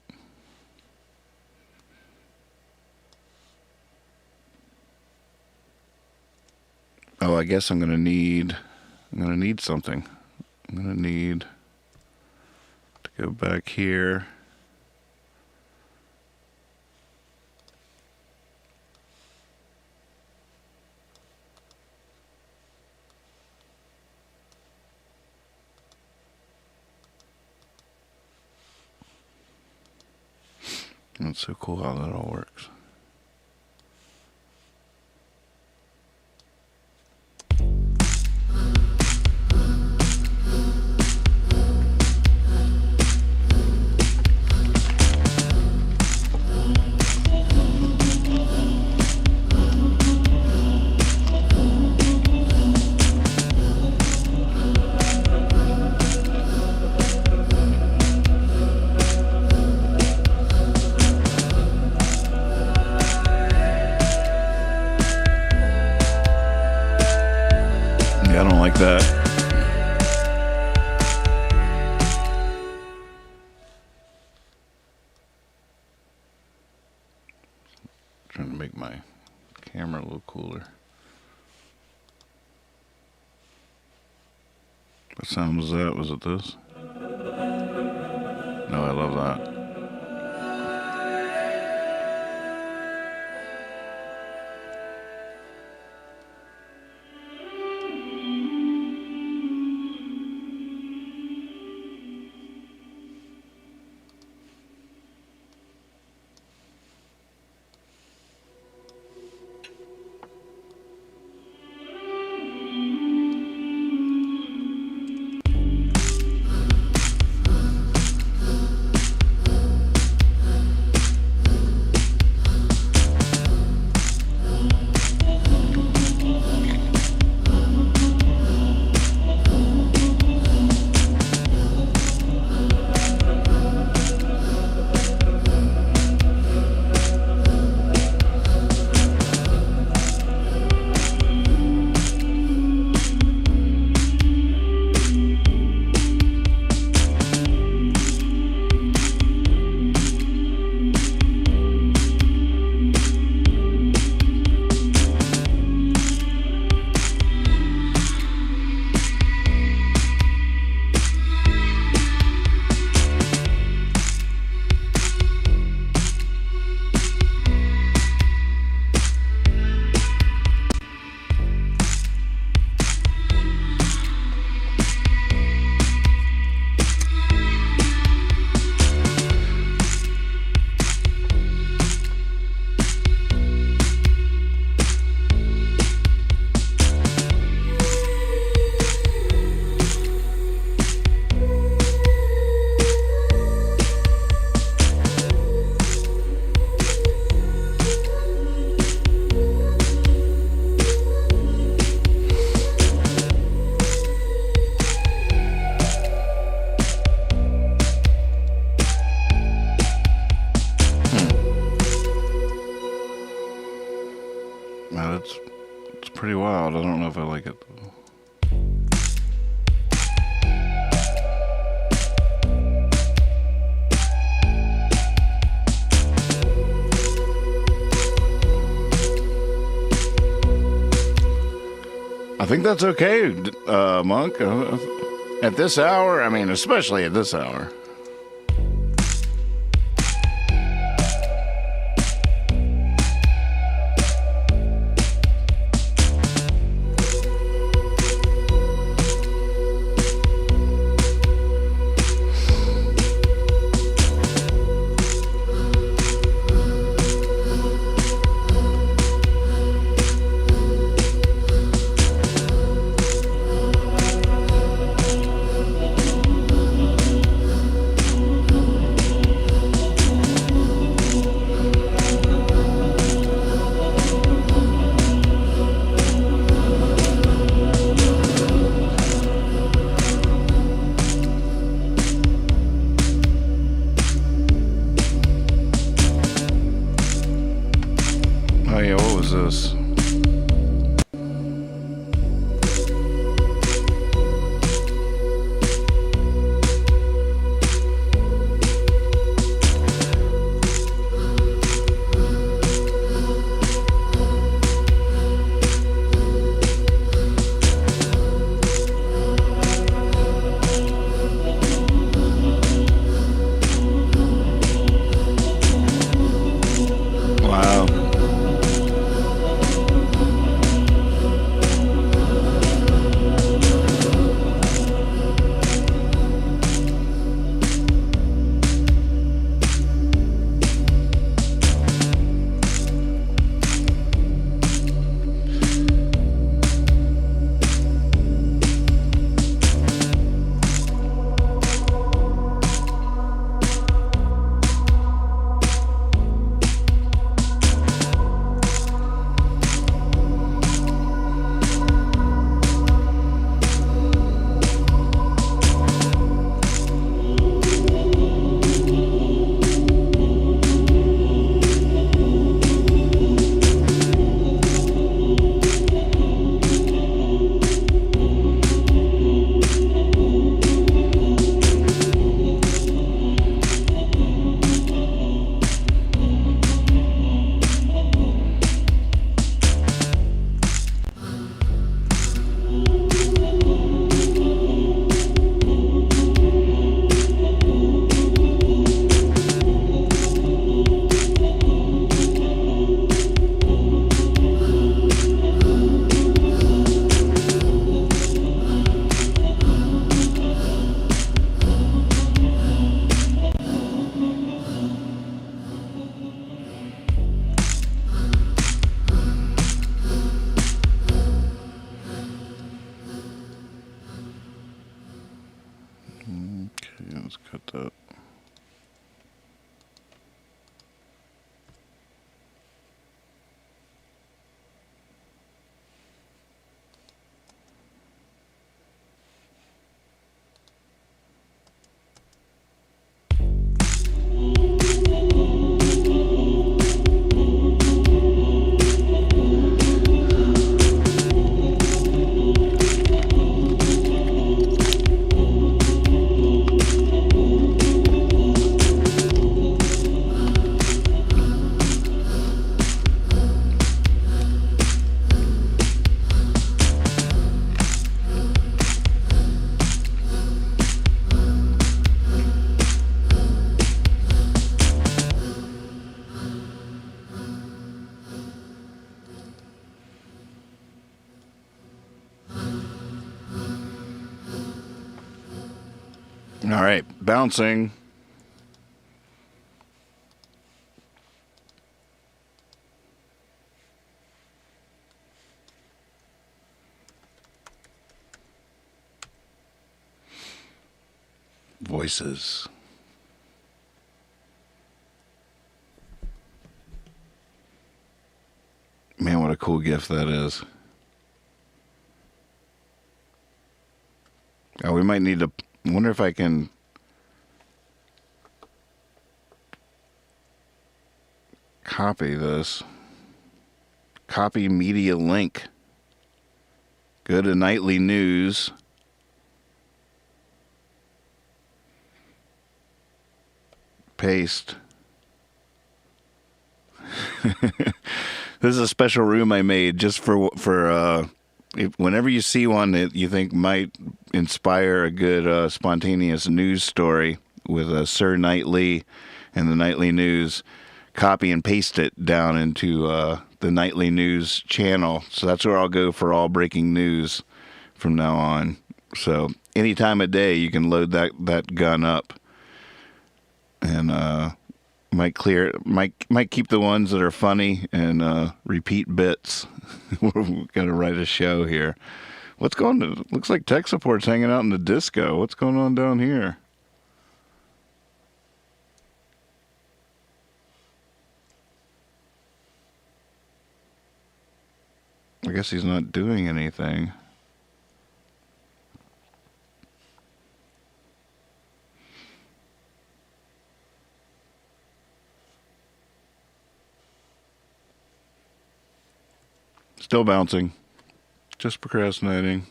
Speaker 1: Oh, I guess I'm gonna need something. I'm gonna need to go back here. That's so cool how that all works. I don't like that. Trying to make my camera a little cooler. What sound was that? Was it this? No, I love that. Now it's pretty wild. I don't know if I like it though. I think that's okay, Monk. At this hour, I mean, especially at this hour. yeah, what was this? Wow. Okay, let's cut that. All right, bouncing. Voices. Man, what a cool gift that is. Oh, we might need to wonder if I can copy this. Copy media link. Go to nightly news. Paste. This is a special room I made just for whenever you see one that you think might inspire a good spontaneous news story with Sir Nightly and the Nightly News, copy and paste it down into the Nightly News channel. So that's where I'll go for all breaking news from now on. So any time of day you can load that gun up, and might keep the ones that are funny and repeat bits. We've got to write a show here. What's going on? Looks like tech support's hanging out in the disco. What's going on down here? I guess he's not doing anything. Still bouncing. Just procrastinating.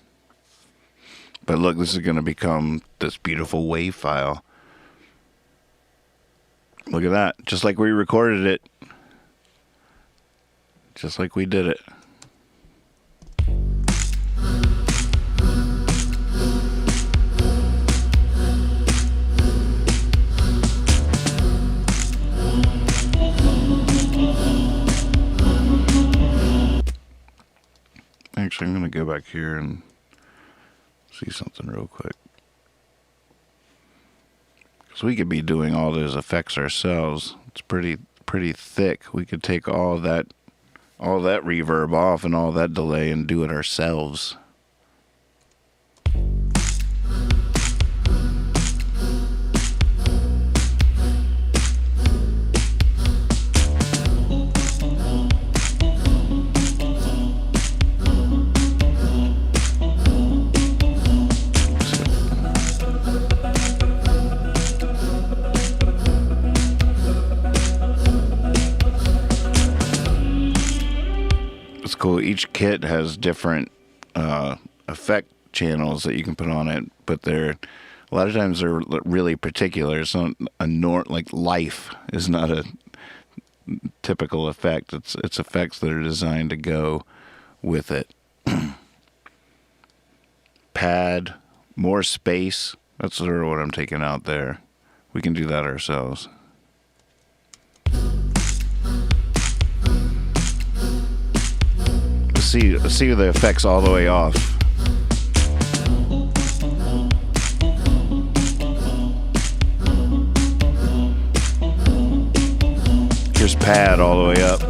Speaker 1: But look, this is going to become this beautiful wave file. Look at that. Just like we recorded it. Just like we did it. Actually, I'm going to go back here and see something real quick. Because we could be doing all those effects ourselves. It's pretty thick. We could take all that reverb off and all that delay and do it ourselves. Cool. Each kit has different effect channels that you can put on it, but a lot of times they're really particular. It's not like life is not a typical effect. It's effects that are designed to go with it. Pad, more space. That's sort of what I'm taking out there. We can do that ourselves. Let's see the effects all the way off. Here's pad all the way up.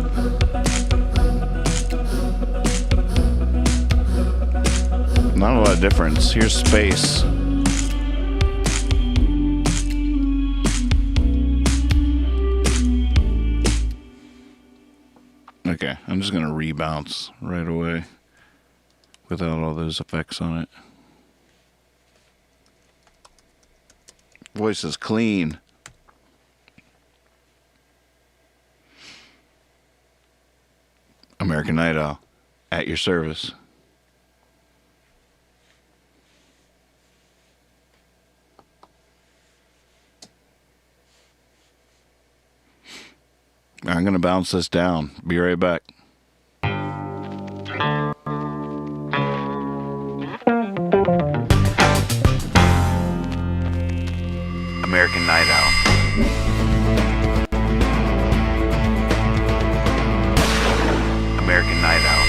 Speaker 1: Not a lot of difference. Here's space. Okay, I'm just going to rebounce right away without all those effects on it. Voice is clean. American Night Owl, at your service. I'm going to bounce this down. Be right back. American Night Owl. American Night Owl.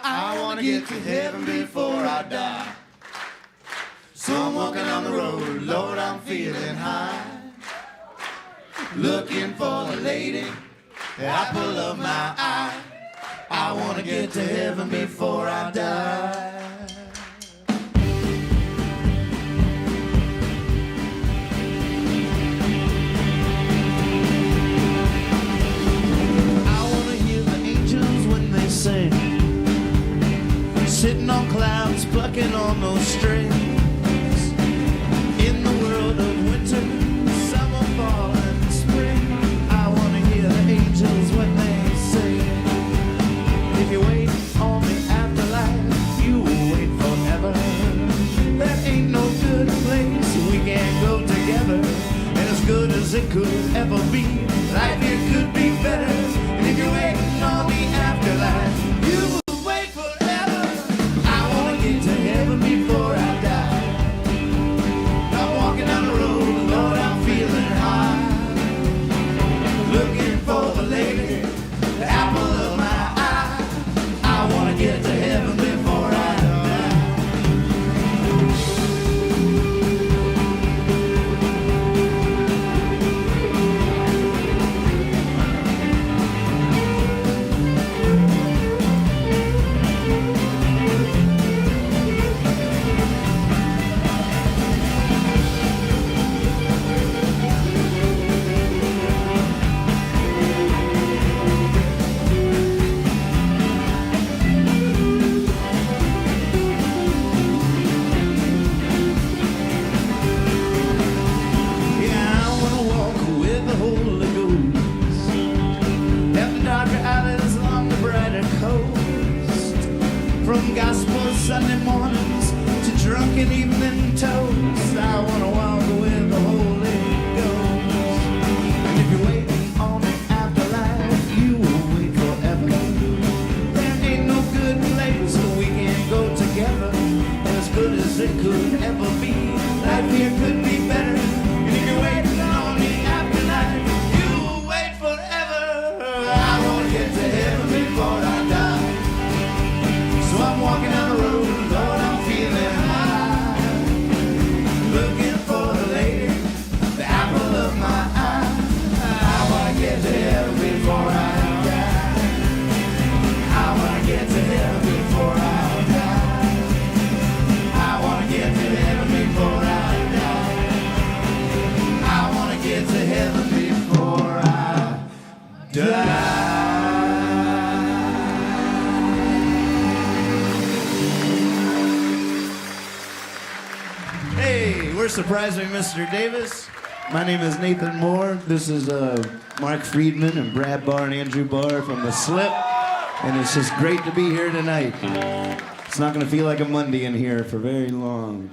Speaker 2: I wanna get to heaven before I die. So I'm walking on the road, Lord, I'm feeling high. Looking for the lady, apple of my eye. I wanna get to heaven before I die. I wanna hear the angels when they sing, sitting on clouds, plucking on those strings. In the world of winter, summer, fall, and spring, I wanna hear the angels when they sing. If you wait on the afterlife, you will wait forever. That ain't no good place we can't go together. And as good as it could ever be, life here could be better. And if you're waiting on the afterlife, you will wait forever. I wanna get to heaven before I die. gospel Sunday mornings to drunken evening toasts. I wanna walk where the Holy Ghost. And if you're waiting on the afterlife, you will wait forever. There ain't no good place where we can go together, as good as it could ever be. Life here could be better. And if you're waiting on the afterlife, you will wait forever. I wanna get to heaven before I die. So I'm walking down the road, Lord, I'm feeling high. Looking for the lady, the apple of my eye. I wanna get to heaven before I die. I wanna get to heaven before I die. I wanna get to heaven before I die. I wanna get to heaven before I die. Hey, we're surprising Mr. Davis. My name is Nathan Moore. This is Mark Friedman and Brad Barr and Andrew Barr from The Slip. And it's just great to be here tonight. It's not going to feel like a Monday in here for very long.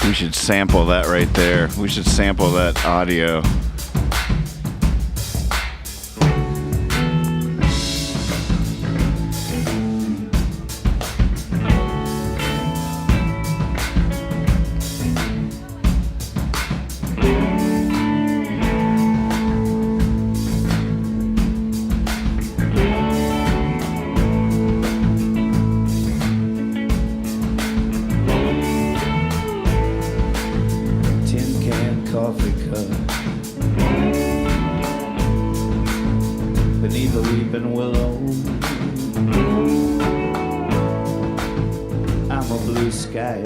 Speaker 1: We should sample that right there. We should sample that audio.
Speaker 2: Tin can coffee cup beneath a weeping willow. I'm a blue sky.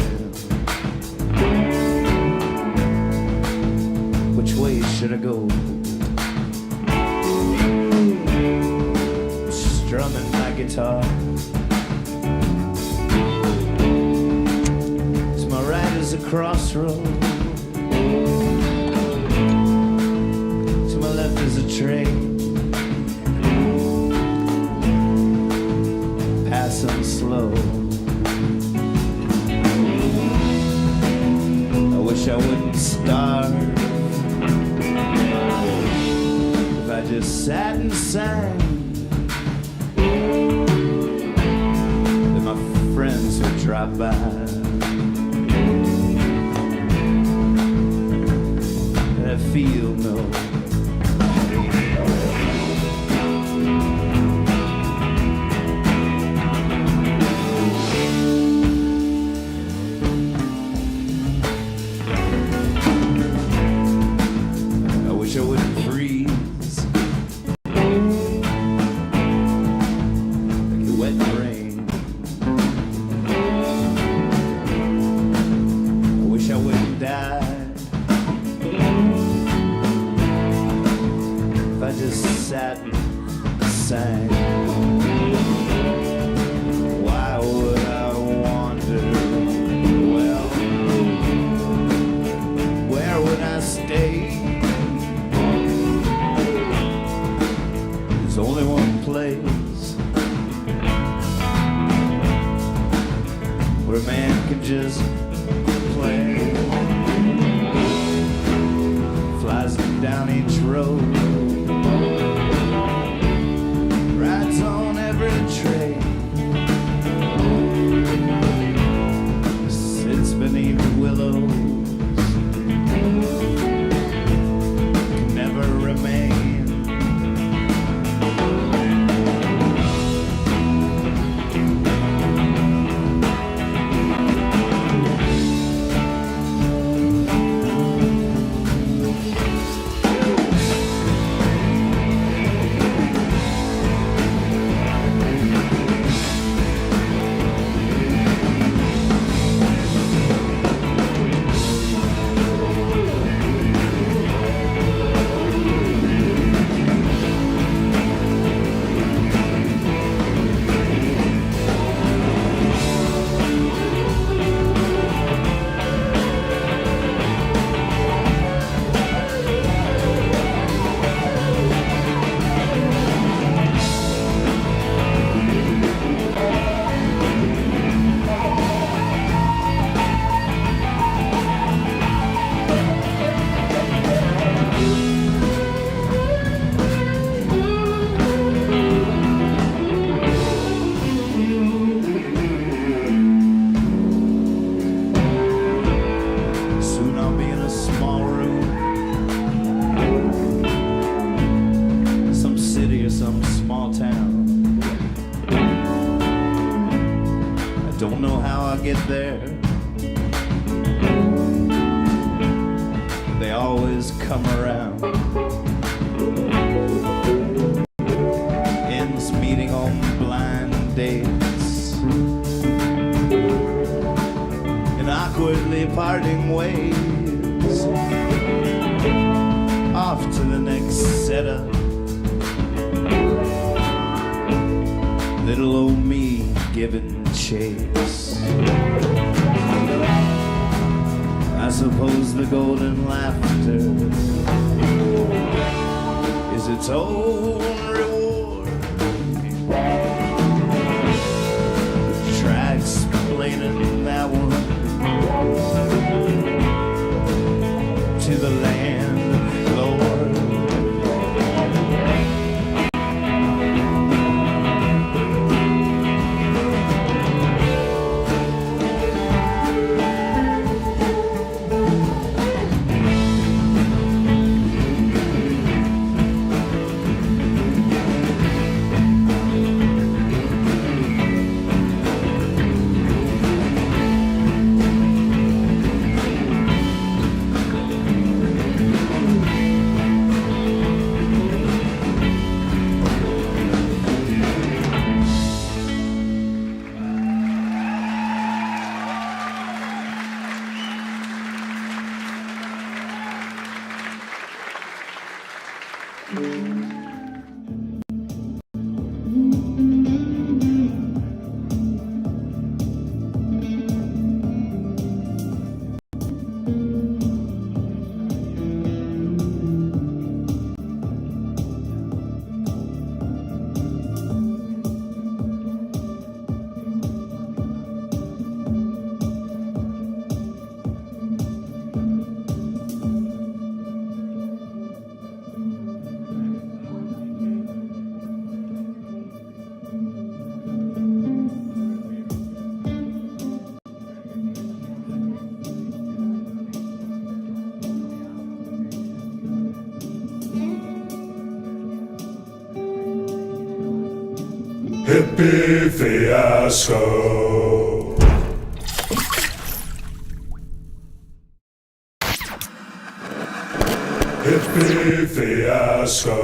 Speaker 2: Which way should I go? Strumming my guitar. To my right is a crossroad. To my left is a train passing slow. I wish I wouldn't starve. If I just sat and sang, then my friends would drop by. I feel no I wish I wouldn't freeze like a wet rain. I wish I wouldn't die. I just sat and sang. Why would I wander? Well, where would I stay? There's only one place where a man can just play. Flies down each road, rides on every train, sits beneath the willows, can never remain.
Speaker 3: Don't know how I get there. They always come around. Ends meeting on blind dates and awkwardly parting ways. Off to the next setup. Little old me giving chase. I suppose the golden laughter is its own reward. Try explaining that one to the landlord.
Speaker 4: Hippie fiasco. Hippie fiasco.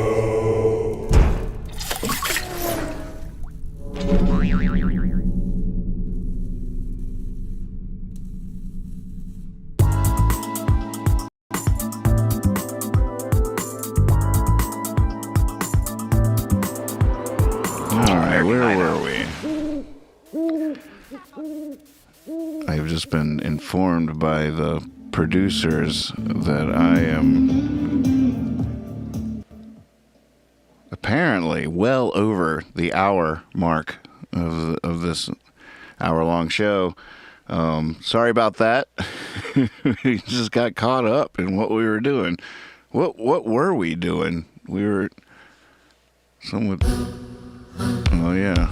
Speaker 1: I've just been informed by the producers that I am apparently well over the hour mark of this hour-long show. Sorry about that. We just got caught up in what we were doing. What were we doing? We were somewhat. Oh yeah.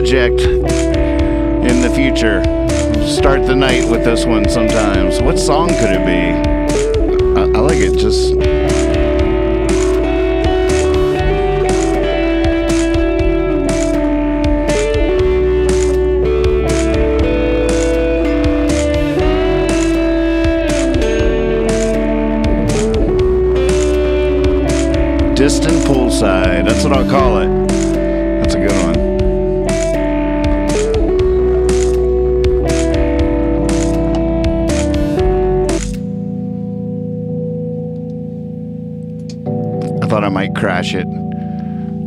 Speaker 1: project in the future. Start the night with this one sometimes. What song could it be? I like it. Just Distant Poolside. That's what I'll call it. That's a good one. I thought I might crash it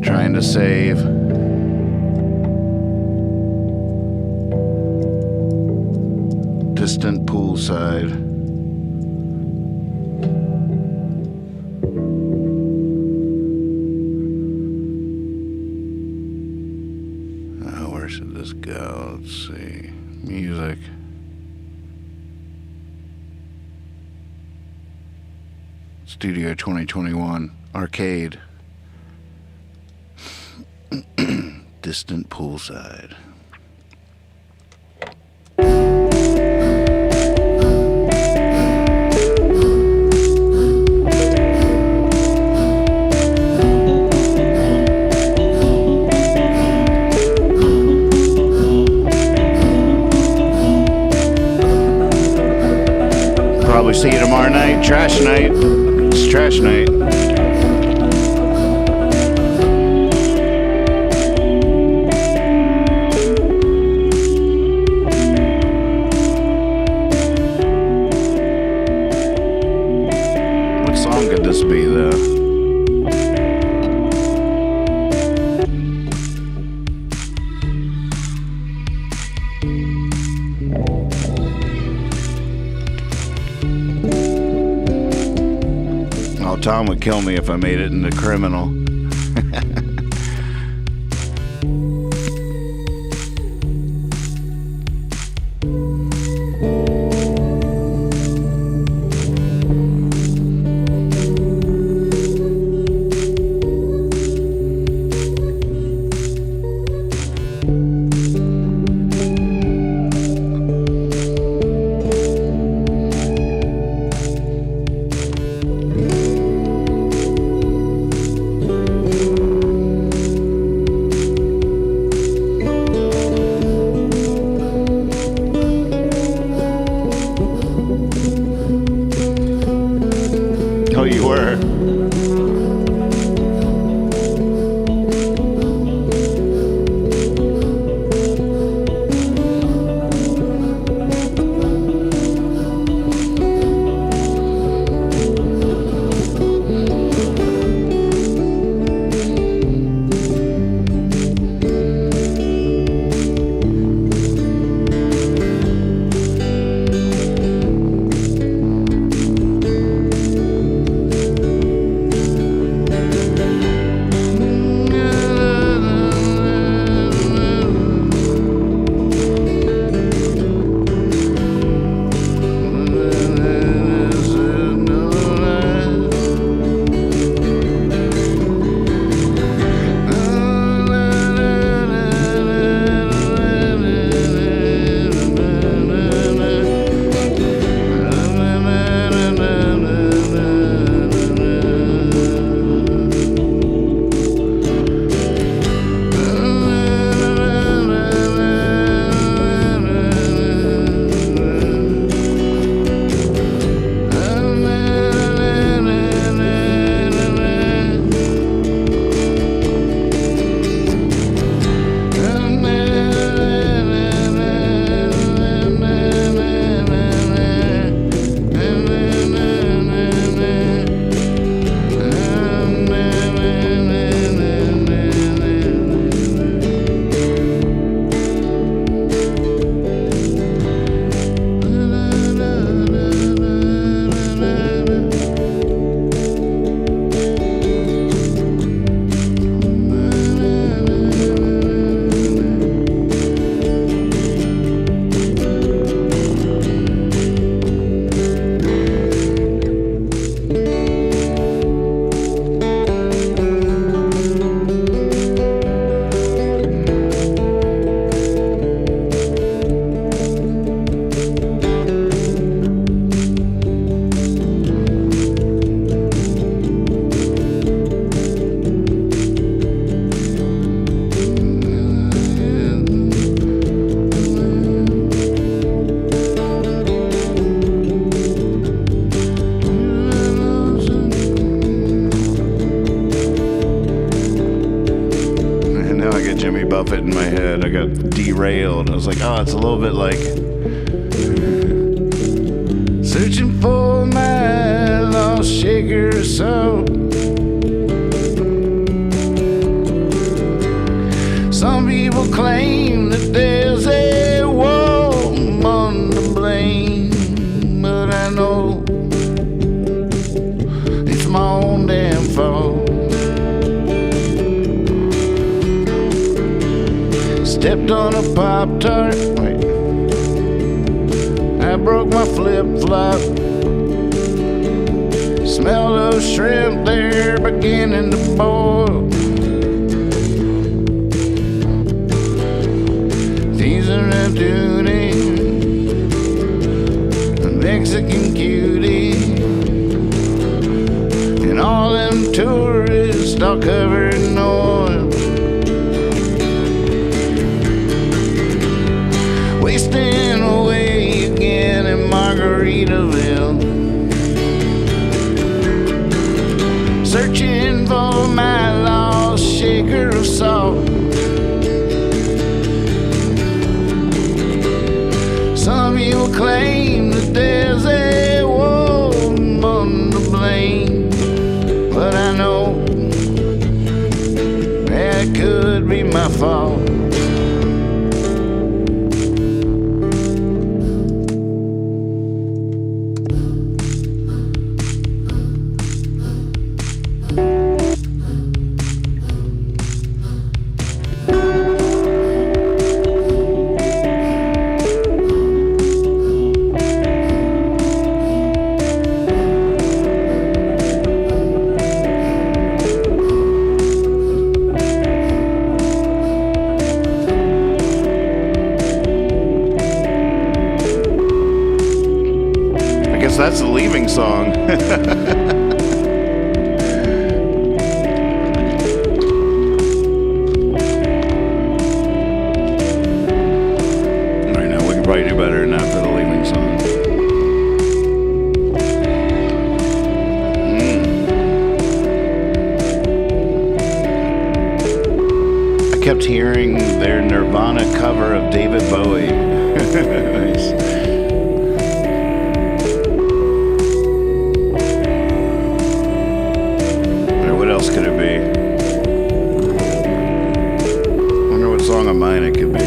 Speaker 1: trying to save. Distant Poolside. Where should this go? Let's see. Music. Studio 2021. Arcade. Distant Poolside. Probably see you tomorrow night. Trash night. It's trash night. What song could this be, though? Oh, Tom would kill me if I made it into criminal. Oh, you were? derailed. I was like, oh, it's a little bit like searching for my lost shaker of soul. Some people claim that there's a woman to blame, but I know it's my own damn fault. Stepped on a Pop-Tart, wait, I broke my flip-flop. Smell those shrimp, they're beginning to boil. Teasing a duty, a Mexican cutie, and all them tourists all covered in oil. Wasting away again in Margaritaville, searching for my lost shaker of salt. Some people claim that there's a woman to blame, but I know that could be my fault. That's the leaving song. Right now, we can probably do better than that for the leaving song. I kept hearing their Nirvana cover of David Bowie. Nice. What else could it be? Wonder what song of mine it could be.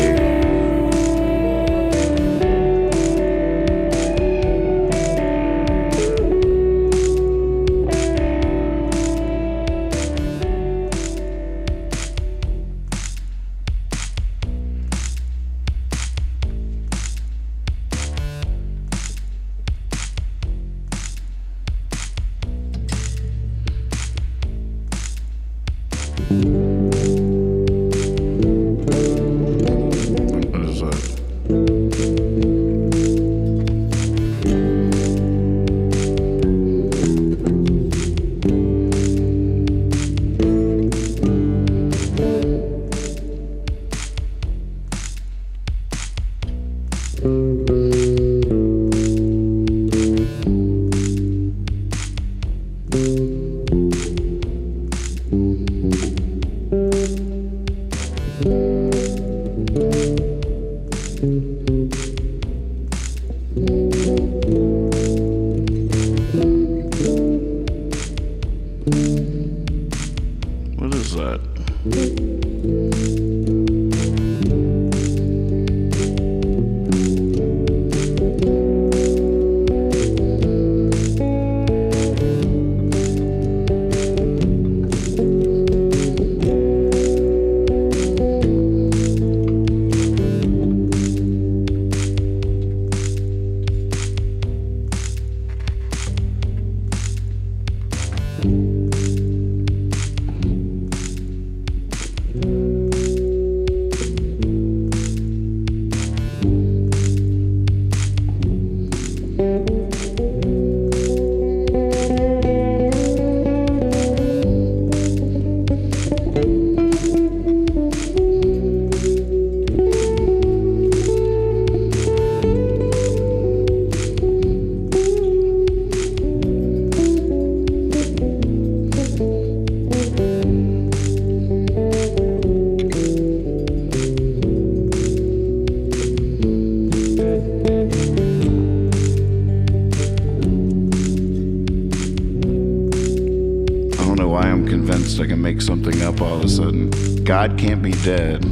Speaker 1: convinced I can make something up all of a sudden. God can't be dead.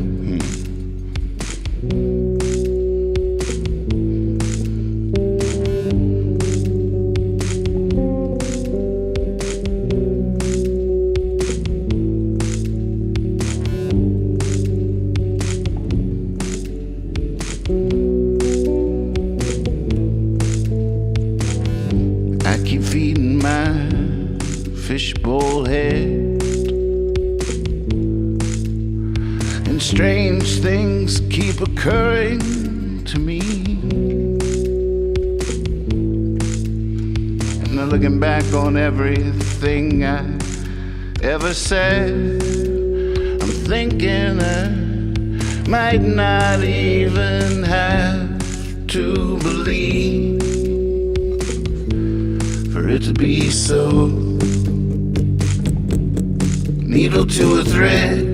Speaker 1: I keep feeding my fishbowl head, and strange things keep occurring to me. And I'm looking back on everything I ever said, I'm thinking I might not even have to believe for it to be so. Needle to a thread,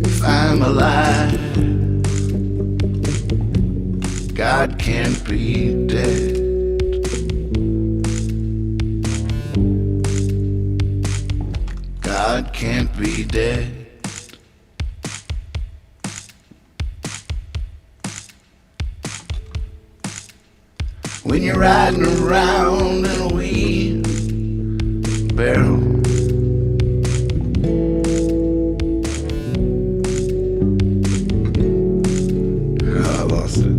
Speaker 1: if I'm alive, God can't be dead. God can't be dead. When you're riding around in a wheelbarrow, I lost it.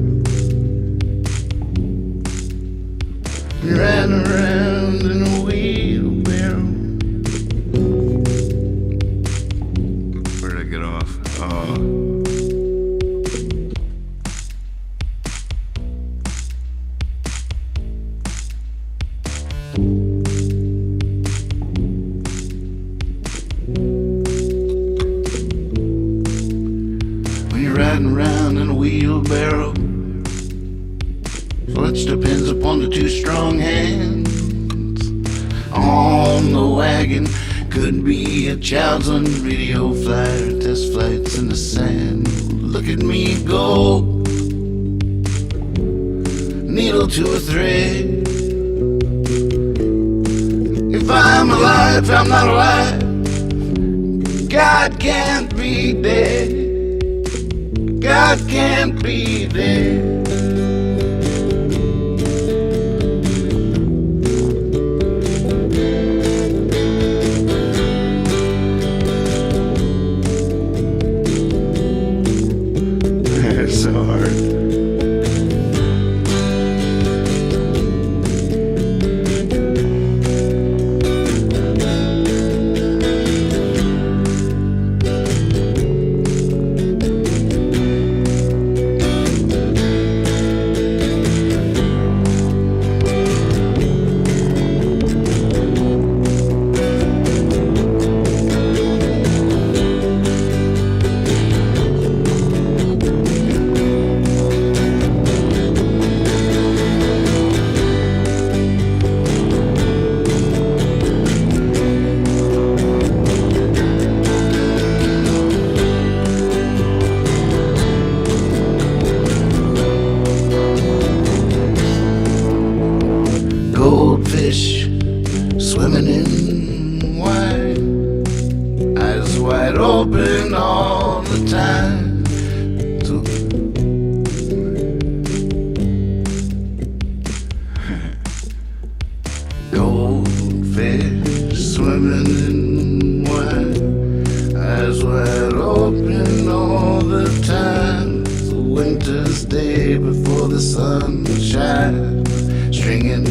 Speaker 1: When you're riding around in a wheelbarrow. Where did I get off? When you're riding around in a wheelbarrow, clutch depends upon the two strong hands on the wagon. Could be a child's on radio flight or test flights in the sand. Look at me go, needle to a thread. If I'm alive, if I'm not alive, God can't be dead. God can't be dead. It's so hard. Goldfish swimming in wine, eyes wide open all the time. So goldfish swimming in wine, eyes wide open all the time. It's a winter's day before the sun shines, stringing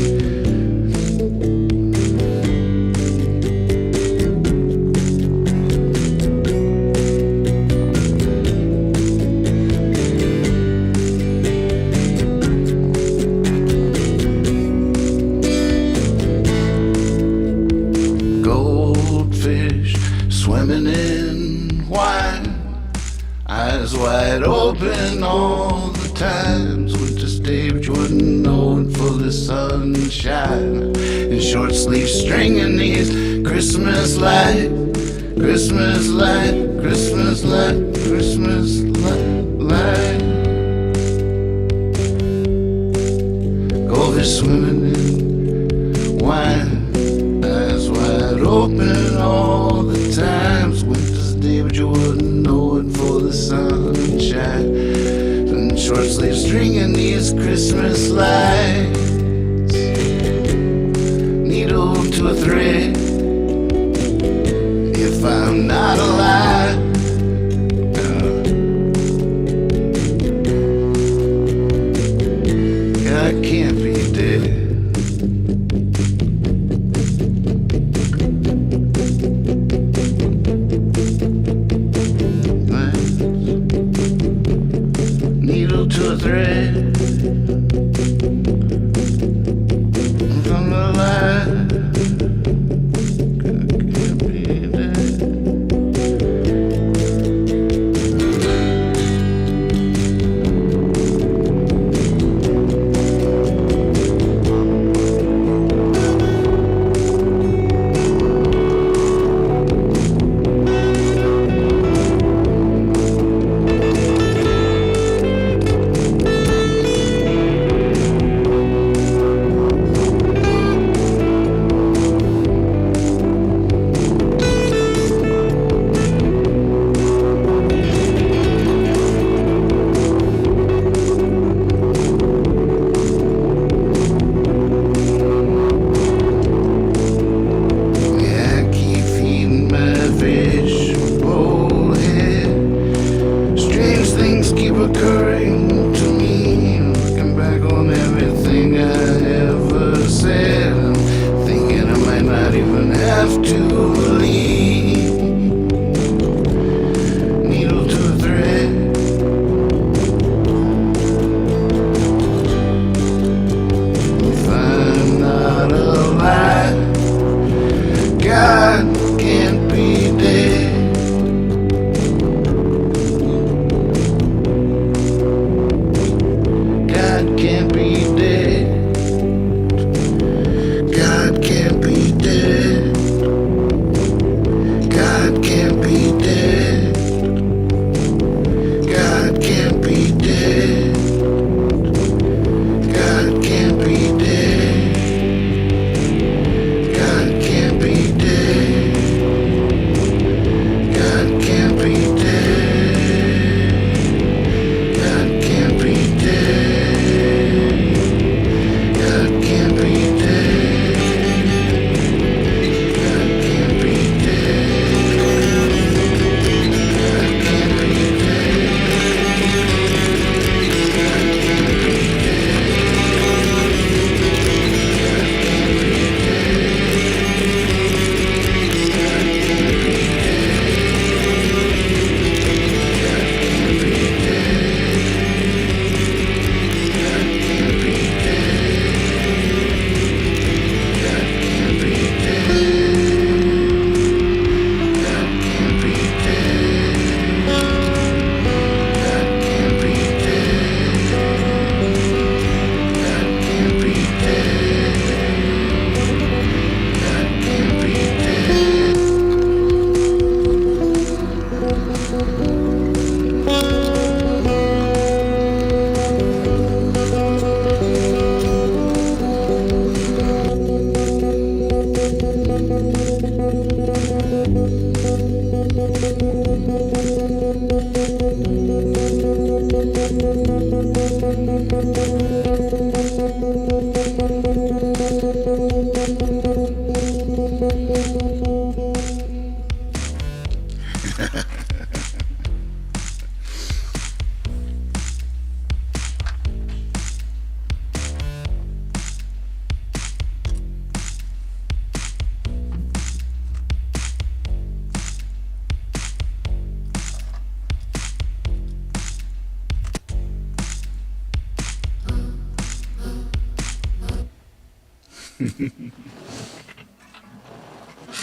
Speaker 1: swimming in wine, eyes wide open all the time. Winter
Speaker 2: as Dave Jordan, known for the sunshine and short sleeve stringing these Christmas light, Christmas light, Christmas light, Christmas light. Goldfish swimming in wine, eyes wide open all the times. Winters David Jordan, known for the sunshine and short sleeve stringing these Christmas lights. Needle to a thread, if I'm not alive. I can't be dead. Needle to a thread, if I'm alive. I can't be dead. Occurring to me, looking back on everything I ever said. I'm thinking I might not even have to believe. Needle to a thread, if I'm not alive, God can't be dead. God can't be dead. God can't be dead. God can't be dead. God can't be dead. God can't be dead. God can't be dead. God can't be dead. God can't be dead.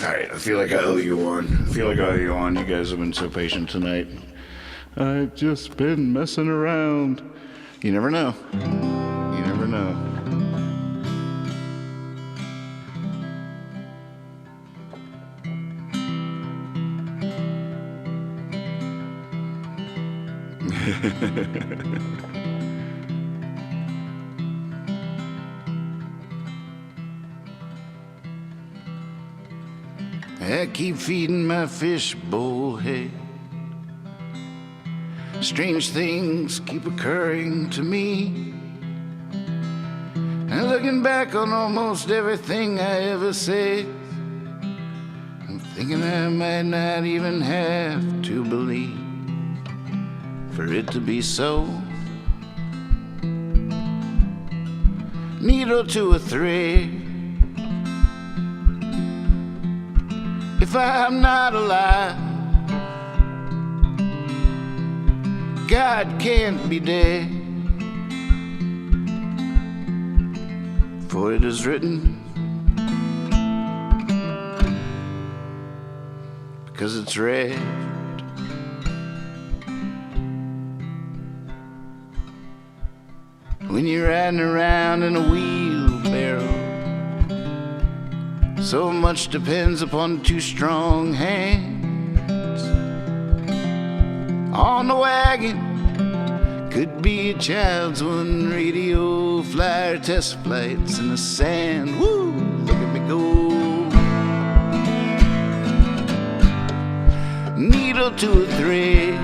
Speaker 2: Alright, I feel like I owe you one. You guys have been so patient tonight. I've just been messing around.
Speaker 1: You never know. You never know.
Speaker 2: I keep feeding my fishbowl head. Strange things keep occurring to me. And looking back on almost everything I ever said, I'm thinking I might not even have to believe for it to be so. Needle to a thread. If I'm not alive, God can't be dead. For it is written, because it's read. When you're riding around in a wheelbarrow, so much depends upon two strong hands. On the wagon could be a child's one, radio flyer test flights in the sand. Woo, look at me go. Needle to a thread.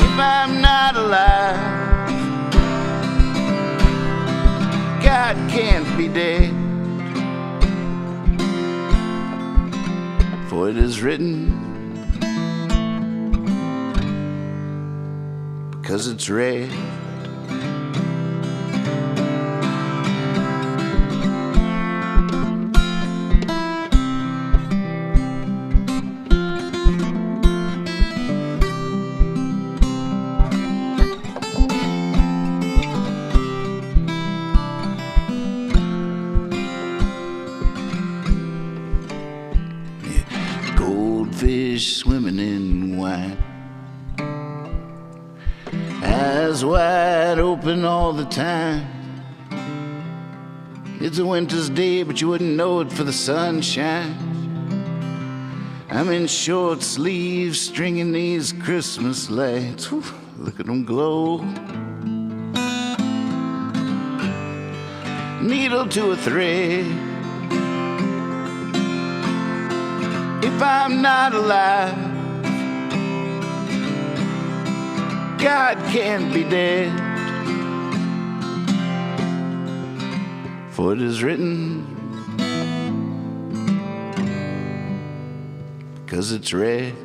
Speaker 2: If I'm not alive, God can't be dead. For it is written, because it's read. Goldfish swimming in wine, eyes wide open all the time. It's a winter's day, but you wouldn't know it for the sunshine. I'm in short sleeves stringing these Christmas lights. Whew, look at them glow. Needle to a thread. If I'm not alive, God can't be dead. For it is written, because it's read.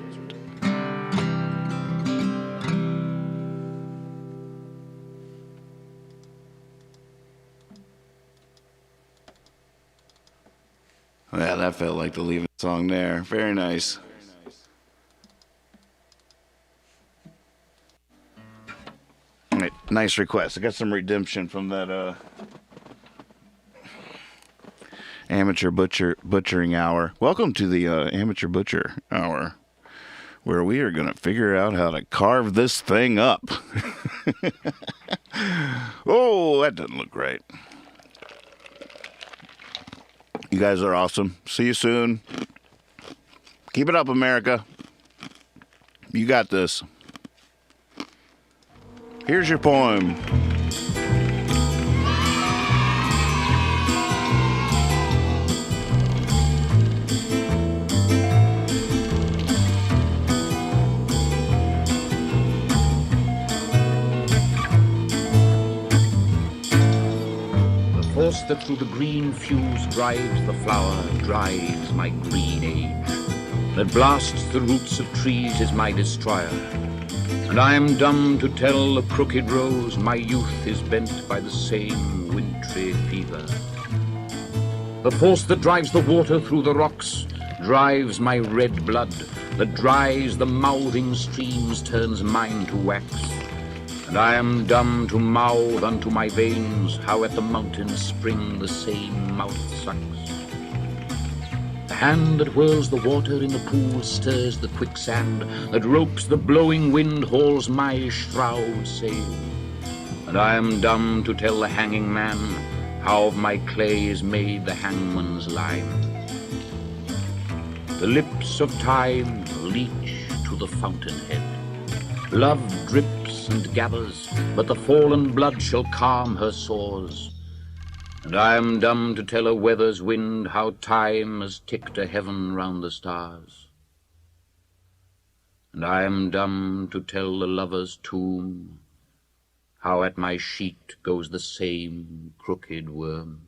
Speaker 2: Well, that felt like the Leave It song there. Very nice. All right, nice request. I got some redemption from that amateur butchering hour. Welcome to the amateur butcher hour, where we are going to figure out how to carve this thing up. Oh, that doesn't look right. You guys are awesome. See you soon. Keep it up, America. You got this. Here's your poem.
Speaker 5: The force that through the green fuse drives the flower drives my green age, that blasts the roots of trees is my destroyer, and I am dumb to tell the crooked rose my youth is bent by the same wintry fever. The force that drives the water through the rocks drives my red blood, that dries the mouthing streams turns mine to wax, and I am dumb to mouth unto my veins how at the mountain spring the same mouth sucks. The hand that whirls the water in the pool stirs the quicksand, that ropes the blowing wind hauls my shroud sail. And I am dumb to tell the hanging man how of my clay is made the hangman's line. The lips of time leach to the fountainhead. Love drips and gathers, but the fallen blood shall calm her sores. And I am dumb to tell a weather's wind how time has ticked a heaven round the stars. And I am dumb to tell the lover's tomb how at my sheet goes the same crooked worm.